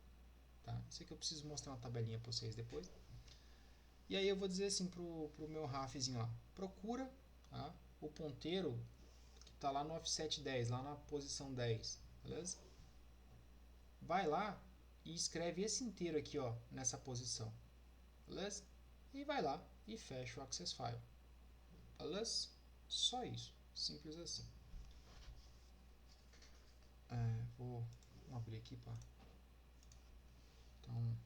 Tá? Isso aqui eu preciso mostrar uma tabelinha para vocês depois. E aí eu vou dizer assim pro meu rafzinho, ó, procura, tá, o ponteiro que está lá no offset 10, lá na posição 10, beleza? Vai lá e escreve esse inteiro aqui, ó, nessa posição, beleza? E vai lá e fecha o access file, beleza? Só isso, simples assim. Vou abrir aqui para... Então...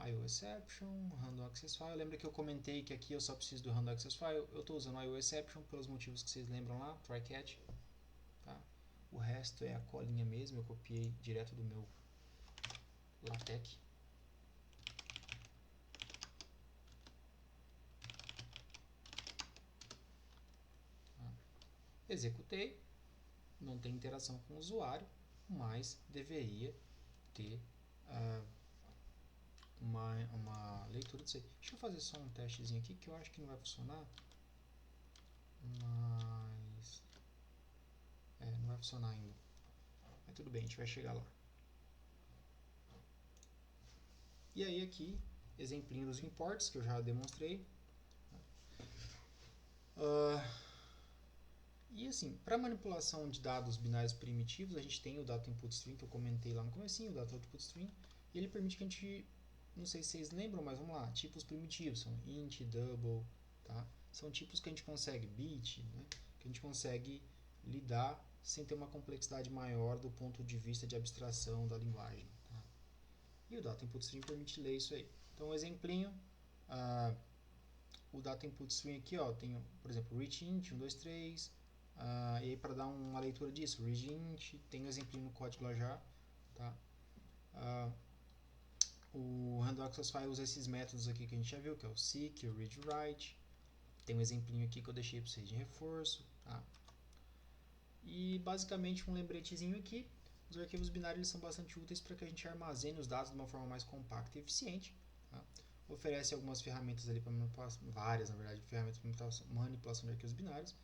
IOException, random access file. Lembra que eu comentei que aqui eu só preciso do random access file? Eu estou usando IOException pelos motivos que vocês lembram lá, try catch. Tá? O resto é a colinha mesmo, eu copiei direto do meu LaTeX. Tá? Executei, não tem interação com o usuário, mas deveria ter uma leitura disso aí. Deixa eu fazer só um testezinho aqui que eu acho que não vai funcionar, mas não vai funcionar ainda. Mas tudo bem, a gente vai chegar lá. E aí aqui, exemplinho dos imports que eu já demonstrei. E assim, para manipulação de dados binários primitivos, a gente tem o data input string que eu comentei lá no comecinho, o data output string, e ele permite que a gente, não sei se vocês lembram, mas vamos lá, tipos primitivos, são int, double, tá? São tipos que a gente consegue, bit, né? Que a gente consegue lidar sem ter uma complexidade maior do ponto de vista de abstração da linguagem. Tá? E o data input string permite ler isso aí. Então, um exemplinho, o data input string aqui, ó, tem, por exemplo, reach int, 1, 2, 3, e aí para dar uma leitura disso, read int, tem um exemplinho no código lá já, tá? O random access file usa esses métodos aqui que a gente já viu, que é o seek, o read write, tem um exemplinho aqui que eu deixei para vocês de reforço, tá? E basicamente um lembretezinho aqui, os arquivos binários eles são bastante úteis para que a gente armazene os dados de uma forma mais compacta e eficiente, tá? Oferece algumas ferramentas ali para manipulação, várias na verdade, ferramentas para manipulação de arquivos binários,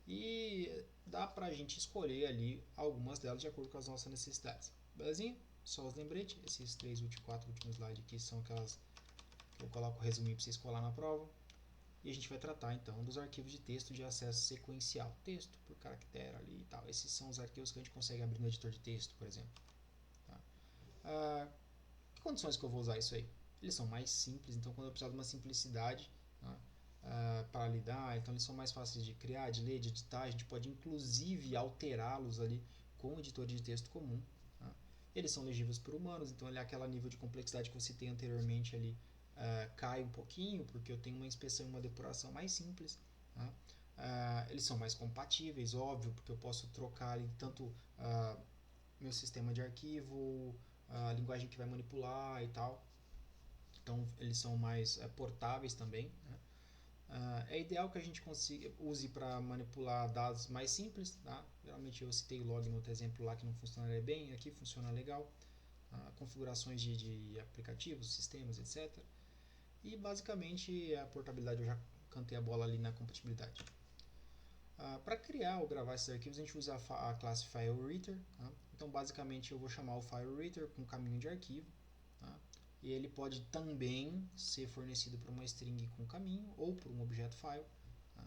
e dá pra gente escolher ali algumas delas de acordo com as nossas necessidades. Belezinha? Só os lembretes. Esses 4 últimos slides aqui são aquelas que eu coloco o resuminho para vocês colar na prova. E a gente vai tratar então dos arquivos de texto de acesso sequencial. Texto por caractere ali e tal. Esses são os arquivos que a gente consegue abrir no editor de texto, por exemplo. Tá? Que condições que eu vou usar isso aí? Eles são mais simples, então quando eu precisar de uma simplicidade, tá? Para lidar, então eles são mais fáceis de criar, de ler, de editar, a gente pode inclusive alterá-los ali com o editor de texto comum. Tá? Eles são legíveis por humanos, então aquele nível de complexidade que eu citei anteriormente ali cai um pouquinho, porque eu tenho uma inspeção e uma depuração mais simples. Tá? Eles são mais compatíveis, óbvio, porque eu posso trocar ali tanto meu sistema de arquivo, a linguagem que vai manipular e tal. Então eles são mais portáveis também, né? É ideal que a gente use para manipular dados mais simples, tá? Geralmente eu citei o log no outro exemplo lá que não funcionaria bem, aqui funciona legal. Configurações de aplicativos, sistemas, etc. E basicamente a portabilidade eu já cantei a bola ali na compatibilidade. Para criar ou gravar esses arquivos a gente usa a classe FileReader, tá? Então basicamente eu vou chamar o FileReader com caminho de arquivo, tá? E ele pode também ser fornecido por uma string com caminho ou por um objeto file. Tá?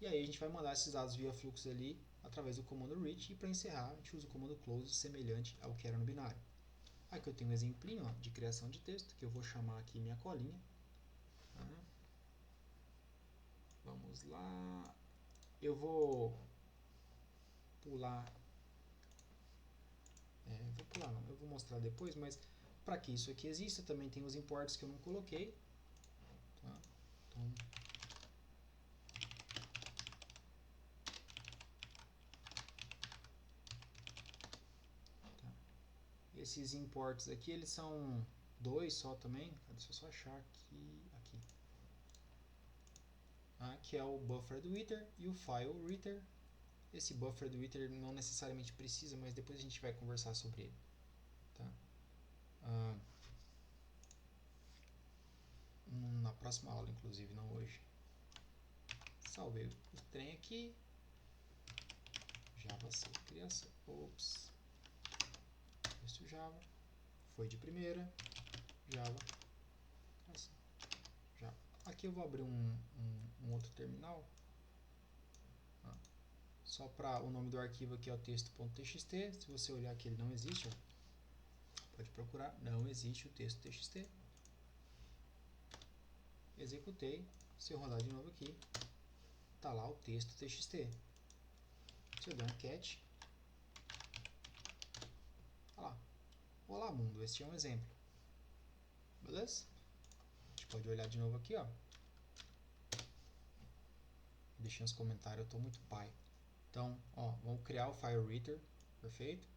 E aí a gente vai mandar esses dados via fluxo ali através do comando reach, e para encerrar a gente usa o comando close semelhante ao que era no binário. Aqui eu tenho um exemplinho de criação de texto que eu vou chamar aqui minha colinha. Tá? Vamos lá. Eu vou pular. Vou pular não, eu vou mostrar depois, mas para que isso aqui exista, também tem os imports que eu não coloquei. Tá? Então, esses imports aqui, eles são dois só também. Deixa eu só achar aqui. Que é o BufferedWriter e o FileReader. Esse BufferedWriter não necessariamente precisa, mas depois a gente vai conversar sobre ele. Tá? Na próxima aula, inclusive, não hoje. Salvei o trem aqui. Java C, criação. Ops. Texto Java. Foi de primeira. Java. Criação. Java. Aqui eu vou abrir um outro terminal. Só para o nome do arquivo aqui é o texto.txt. Se você olhar aqui, ele não existe. Ó. Pode procurar. Não existe o texto.txt. Executei. Se eu rodar de novo aqui, está lá o texto.txt. Se eu der um cat, olha lá. Olá mundo, este é um exemplo. Beleza? A gente pode olhar de novo aqui, ó. Deixem nos comentários, eu tô muito pai. Então, ó, vamos criar o FileReader, perfeito?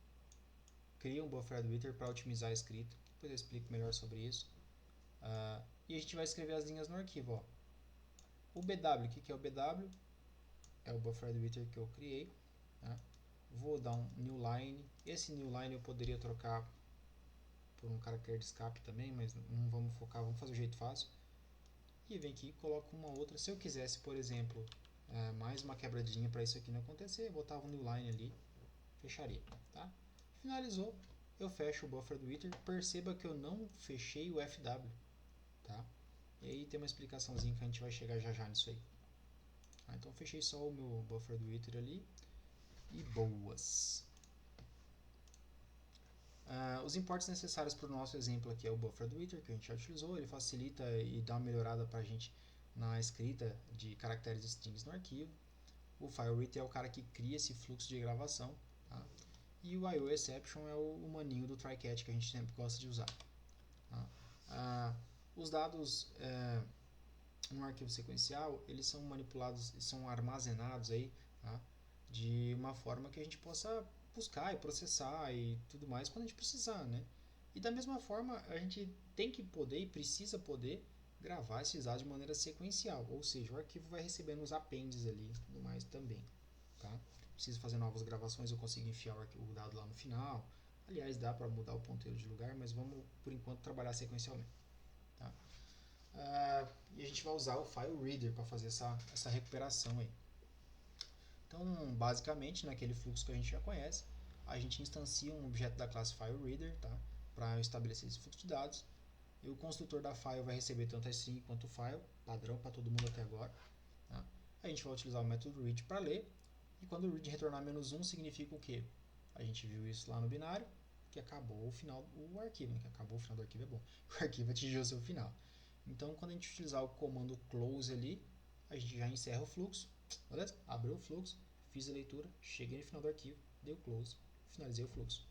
Cria um BufferedReader para otimizar a escrita. Depois eu explico melhor sobre isso. E a gente vai escrever as linhas no arquivo, ó. O BW, o que é o BW? É o BufferedReader que eu criei. Tá? Vou dar um new line. Esse new line eu poderia trocar por um caractere de escape também, mas não vamos focar, vamos fazer o jeito fácil. E vem aqui e coloco uma outra. Se eu quisesse, por exemplo, mais uma quebradinha para isso aqui não acontecer, eu botava um new line ali, fecharia. Tá? Finalizou, eu fecho o BufferedReader. Perceba que eu não fechei o FW. Tá? E aí tem uma explicaçãozinha que a gente vai chegar já nisso aí. Então fechei só o meu BufferedReader ali e boas. Os imports necessários para o nosso exemplo aqui é o BufferedReader, que a gente já utilizou. Ele facilita e dá uma melhorada para a gente na escrita de caracteres e strings no arquivo. O FileReader é o cara que cria esse fluxo de gravação. Tá? E o IOException é o maninho do try-catch que a gente sempre gosta de usar. Tá? Os dados no arquivo sequencial, eles são manipulados, são armazenados aí, tá? De uma forma que a gente possa buscar e processar e tudo mais quando a gente precisar, né? E da mesma forma, a gente tem que poder e precisa poder gravar esses dados de maneira sequencial, ou seja, o arquivo vai recebendo os apêndices ali e tudo mais também, tá? Preciso fazer novas gravações, eu consigo enfiar o dado lá no final. Aliás, dá para mudar o ponteiro de lugar, mas vamos, por enquanto, trabalhar sequencialmente. Tá? E a gente vai usar o FileReader para fazer essa recuperação aí. Então, basicamente, naquele fluxo que a gente já conhece, a gente instancia um objeto da classe FileReader, tá? Para estabelecer esse fluxo de dados. E o construtor da file vai receber tanto a string quanto o file, padrão para todo mundo até agora. Tá? A gente vai utilizar o método read para ler. E quando o read retornar -1, significa o quê? A gente viu isso lá no binário, que acabou o final do arquivo. Né? Que acabou o final do arquivo é bom. O arquivo atingiu o seu final. Então, quando a gente utilizar o comando close ali, a gente já encerra o fluxo, beleza? Abriu o fluxo, fiz a leitura, cheguei no final do arquivo, dei o close, finalizei o fluxo.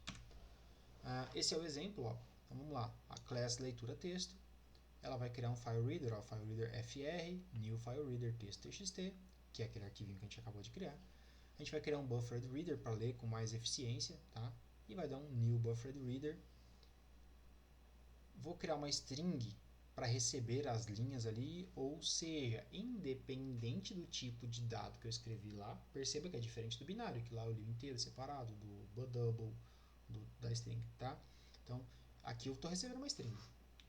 Esse é o exemplo, ó. Então vamos lá, a class leitura texto, ela vai criar um FileReader, ó, FileReader FR, new FileReader texto.txt, que é aquele arquivinho que a gente acabou de criar. A gente vai criar um BufferedReader para ler com mais eficiência, tá? E vai dar um new BufferedReader. Vou criar uma string para receber as linhas ali, ou seja, independente do tipo de dado que eu escrevi lá, perceba que é diferente do binário, que lá eu li inteiro separado, do double, da string, tá? Então, aqui eu estou recebendo uma string.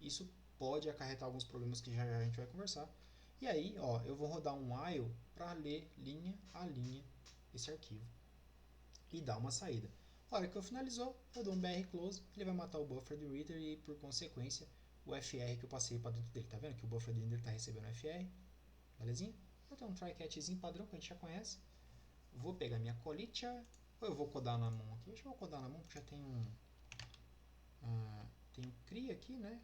Isso pode acarretar alguns problemas que já a gente vai conversar. E aí, ó, eu vou rodar um while para ler linha a linha esse arquivo e dar uma saída. A hora que eu finalizou, eu dou um br close, ele vai matar o BufferedReader e, por consequência, o FR que eu passei para dentro dele. Tá vendo que o BufferedReader está recebendo FR? Belezinha? Eu tenho um try-catchzinho padrão que a gente já conhece. Vou pegar minha colicha, ou eu vou codar na mão aqui? Acho que eu vou codar na mão porque já tem tem um CRI aqui, né?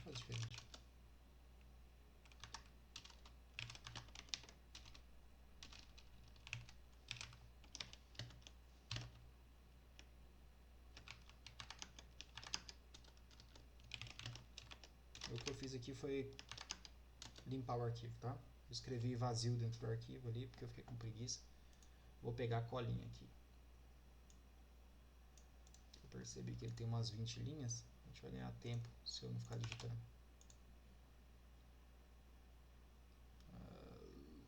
Faz diferente. O que eu fiz aqui foi limpar o arquivo, tá? Eu escrevi vazio dentro do arquivo ali, porque eu fiquei com preguiça. Vou pegar a colinha aqui. Eu percebi que ele tem umas 20 linhas. A gente vai ganhar tempo se eu não ficar digitando.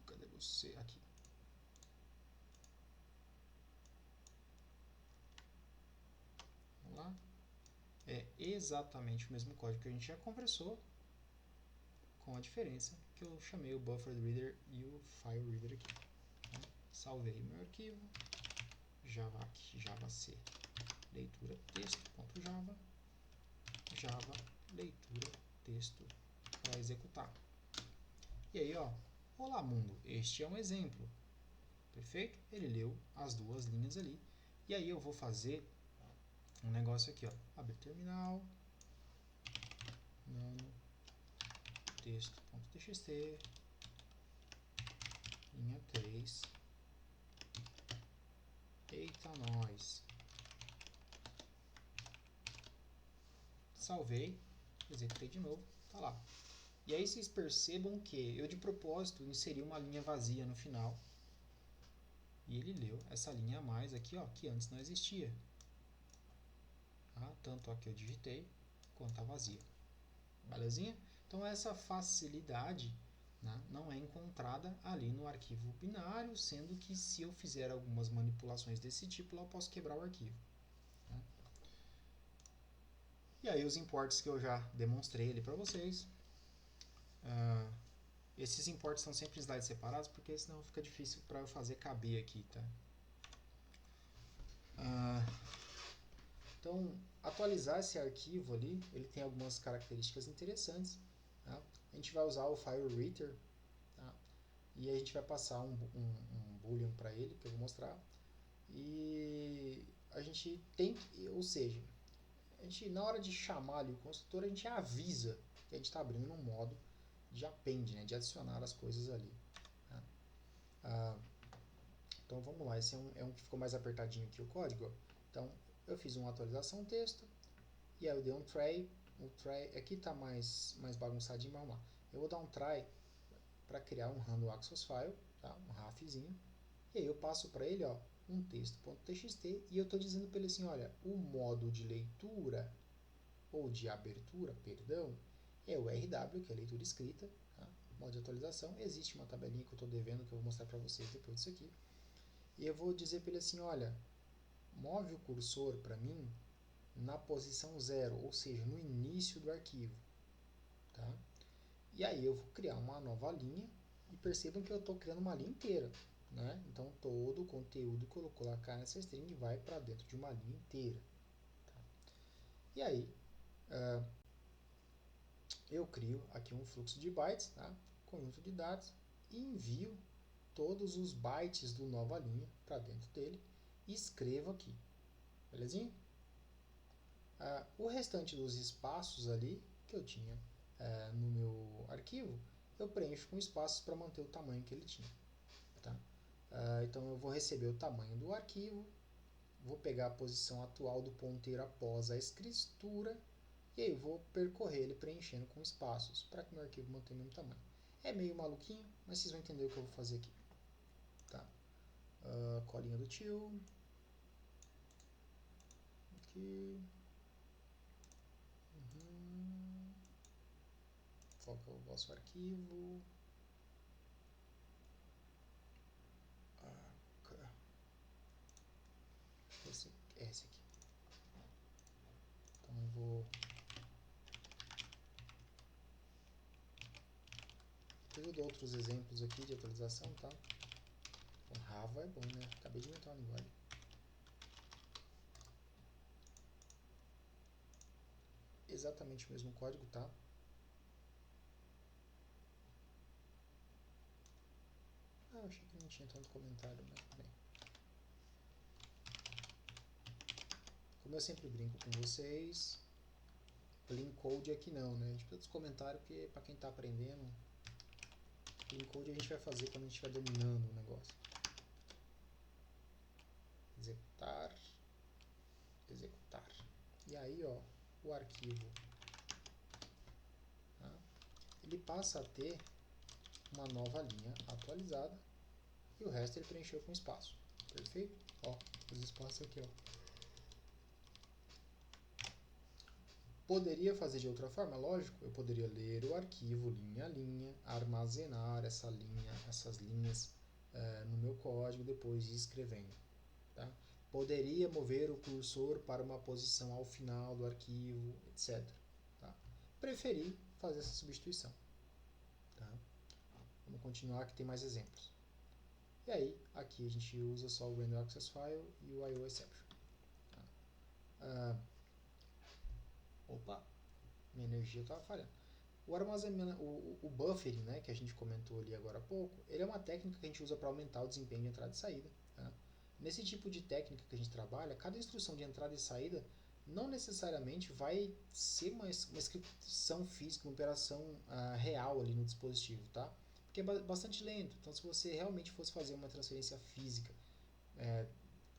Cadê você? Aqui. Vamos lá. É exatamente o mesmo código que a gente já conversou, com a diferença que eu chamei o BufferedReader e o FileReader aqui. Então, salvei meu arquivo, javac leitura texto.java, java leitura texto para executar. E aí, ó, olá mundo, este é um exemplo. Perfeito? Ele leu as duas linhas ali. E aí eu vou fazer um negócio aqui, ó, abrir terminal, nano texto.txt, linha 3, eita nós, salvei, executei de novo, tá lá. E aí vocês percebam que eu de propósito inseri uma linha vazia no final e ele leu essa linha a mais aqui, ó, que antes não existia. Tá? Tanto a que eu digitei quanto a vazia. Belezinha? Então essa facilidade, né, não é encontrada ali no arquivo binário, sendo que se eu fizer algumas manipulações desse tipo, lá eu posso quebrar o arquivo. Tá? E aí os imports que eu já demonstrei ali para vocês. Esses imports são sempre em slides separados, porque senão fica difícil para eu fazer caber aqui. Tá? Então, atualizar esse arquivo ali, ele tem algumas características interessantes. Tá? A gente vai usar o FileReader, tá? E a gente vai passar um boolean para ele, que eu vou mostrar. E a gente tem, ou seja, a gente, na hora de chamar ali o construtor, a gente avisa que a gente está abrindo um modo de append, né, de adicionar as coisas ali. Tá? Então vamos lá, esse é um que ficou mais apertadinho aqui o código. Então eu fiz uma atualização texto, e aí eu dei um try, o try aqui está mais bagunçadinho, mas vamos lá. Eu vou dar um try para criar um random access file, tá? Um rafzinho, e aí eu passo para ele, ó, um texto.txt, e eu estou dizendo para ele assim, olha, o modo de leitura, ou de abertura, perdão, é o RW, que é leitura escrita, tá? Modo de atualização, existe uma tabelinha que eu estou devendo, que eu vou mostrar para vocês depois disso aqui, e eu vou dizer para ele assim, olha, move o cursor para mim na posição 0, ou seja, no início do arquivo, tá? E aí eu vou criar uma nova linha, e percebam que eu estou criando uma linha inteira, né? Então todo o conteúdo que eu colocar nessa string vai para dentro de uma linha inteira. Tá? E aí eu crio aqui um fluxo de bytes, tá? Conjunto de dados, e envio todos os bytes do nova linha para dentro dele e escrevo aqui. Belezinha? O restante dos espaços ali que eu tinha no meu arquivo, eu preencho com espaços para manter o tamanho que ele tinha. Tá? Então eu vou receber o tamanho do arquivo, vou pegar a posição atual do ponteiro após a escritura, e aí eu vou percorrer ele preenchendo com espaços, para que o meu arquivo mantenha o mesmo tamanho. É meio maluquinho, mas vocês vão entender o que eu vou fazer aqui. Tá? Colinha do tio. Aqui. Foca o vosso arquivo. Esse aqui. Então eu vou... Eu dou outros exemplos aqui de atualização, tá? Então, Java é bom, né? Acabei de inventar uma linguagem. Exatamente o mesmo código, tá? Eu achei que não tinha tanto comentário, mas bem. Como eu sempre brinco com vocês, clean code aqui não, né? A gente precisa dos comentários, porque para quem está aprendendo, clean code a gente vai fazer quando a gente estiver dominando o negócio. Executar. Executar. E aí, ó, o arquivo, tá? Ele passa a ter uma nova linha atualizada e o resto ele preencheu com espaço. Perfeito? Ó, os espaços aqui, ó. Poderia fazer de outra forma? Lógico, eu poderia ler o arquivo linha a linha, armazenar essas linhas no meu código, depois ir escrevendo. Tá? Poderia mover o cursor para uma posição ao final do arquivo, etc. Tá? Preferi fazer essa substituição. Tá? Vamos continuar que tem mais exemplos. E aí, aqui a gente usa só o Random Access File e o IO Exception. Tá? Opa, minha energia estava falhando. O armazenamento, o buffering, né, que a gente comentou ali agora há pouco, ele é uma técnica que a gente usa para aumentar o desempenho de entrada e saída. Tá? Nesse tipo de técnica que a gente trabalha, cada instrução de entrada e saída não necessariamente vai ser uma execução física, uma operação real ali no dispositivo, tá? Porque é bastante lento. Então, se você realmente fosse fazer uma transferência física,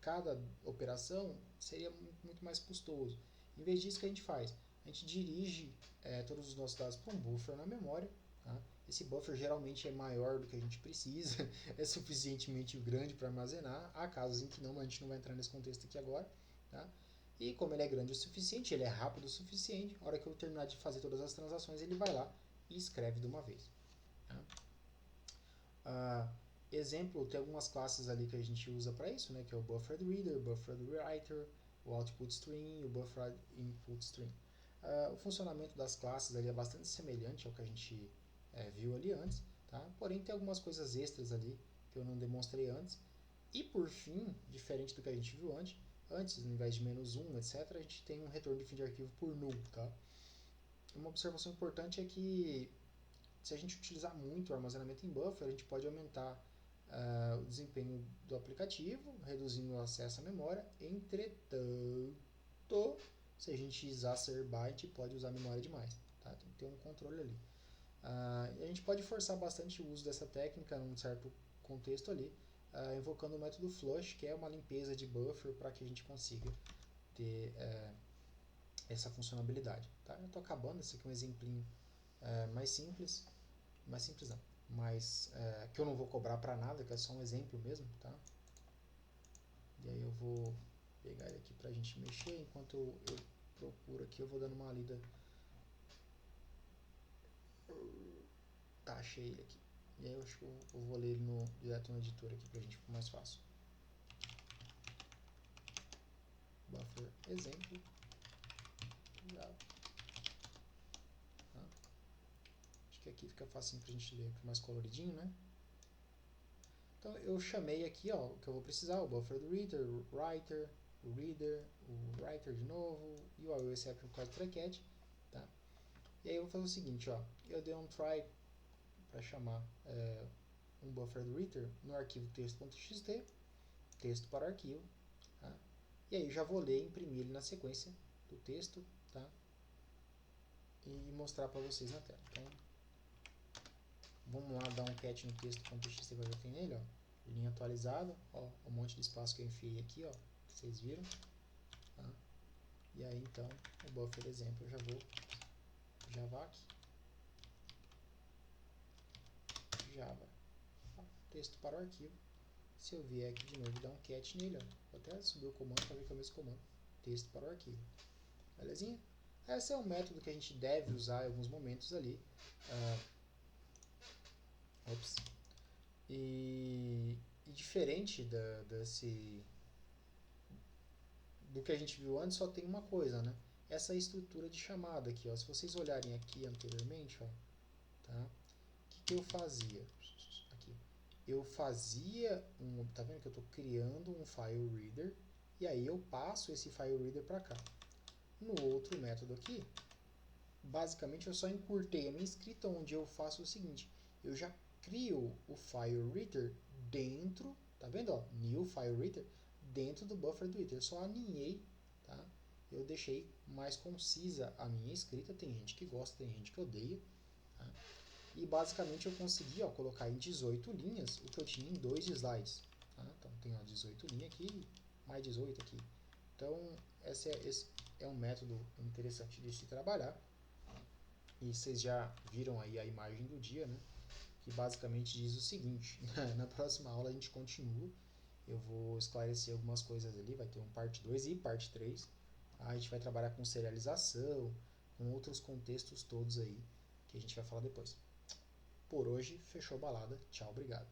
cada operação seria muito mais custoso. Em vez disso, o que a gente faz? A gente dirige todos os nossos dados para um buffer na memória. Tá? Esse buffer geralmente é maior do que a gente precisa, é suficientemente grande para armazenar. Há casos em que não, mas a gente não vai entrar nesse contexto aqui agora. Tá? E como ele é grande o suficiente, ele é rápido o suficiente, na hora que eu terminar de fazer todas as transações, ele vai lá e escreve de uma vez. Tá? Exemplo, tem algumas classes ali que a gente usa para isso, né, que é o buffered reader, buffered writer, o output string, o buffered input string. O funcionamento das classes ali é bastante semelhante ao que a gente viu ali antes, tá? Porém tem algumas coisas extras ali que eu não demonstrei antes. E por fim, diferente do que a gente viu antes, no invés de -1, etc., a gente tem um retorno de fim de arquivo por null. Tá? Uma observação importante é que se a gente utilizar muito o armazenamento em buffer, a gente pode aumentar o desempenho do aplicativo, reduzindo o acesso à memória. Entretanto, se a gente exacerbar, a gente pode usar a memória demais. Tá? Tem que ter um controle ali. A gente pode forçar bastante o uso dessa técnica num certo contexto ali, invocando o método flush, que é uma limpeza de buffer para que a gente consiga ter essa funcionalidade. Tá? Eu estou acabando, esse aqui é um exemplinho mais simples não, mas que eu não vou cobrar para nada, que é só um exemplo mesmo. Tá? E aí eu vou pegar ele aqui para a gente mexer, enquanto eu procuro aqui, eu vou dando uma lida. Tá, achei ele aqui. E aí eu acho que eu vou ler ele direto no editor aqui pra gente ficar mais fácil. Buffer exemplo. Tá? Acho que aqui fica facinho pra gente ler, fica mais coloridinho, né? Então eu chamei aqui, ó, o que eu vou precisar, o buffer do reader, o writer, o reader, o writer de novo e o exception por causa do try-catch, tá? E aí eu vou fazer o seguinte, ó, eu dei um try para chamar um buffer do reader no arquivo texto.txt, texto para arquivo, tá? E aí eu já vou ler e imprimir ele na sequência do texto, tá? E mostrar para vocês na tela. Então, vamos lá dar um cat no texto.txt que eu já tenho nele, ó. Linha atualizada, ó, um monte de espaço que eu enfiei aqui, ó, que vocês viram, tá? E aí então, o buffer exemplo eu já vou javac java, tá? Texto para o arquivo. Se eu vier aqui de novo e dar um cat nele, ó, vou até subir o comando para ver que é o mesmo comando, texto para o arquivo, belezinha? Esse é um método que a gente deve usar em alguns momentos ali. E diferente do que a gente viu antes, só tem uma coisa, né? Essa estrutura de chamada aqui, ó. Se vocês olharem aqui anteriormente, ó, tá? O que eu fazia? Aqui. Eu fazia tá vendo que eu estou criando um file reader e aí eu passo esse file reader para cá. No outro método aqui, basicamente eu só encurtei a minha escrita, onde eu faço o seguinte: eu já crio o file reader dentro, tá vendo, ó, new file reader, dentro do buffer do reader. Eu só alinhei, tá? Eu deixei mais concisa a minha escrita. Tem gente que gosta, tem gente que odeia, tá? E basicamente eu consegui, ó, colocar em 18 linhas o que eu tinha em 2 slides, tá? Então tem, ó, 18 linhas aqui, mais 18 aqui. Então esse é um método interessante de se trabalhar. E vocês já viram aí a imagem do dia, né? Que basicamente diz o seguinte: na próxima aula a gente continua. Eu vou esclarecer algumas coisas ali, vai ter um parte 2 e parte 3. A gente vai trabalhar com serialização, com outros contextos todos aí, que a gente vai falar depois. Por hoje, fechou a balada. Tchau, obrigado.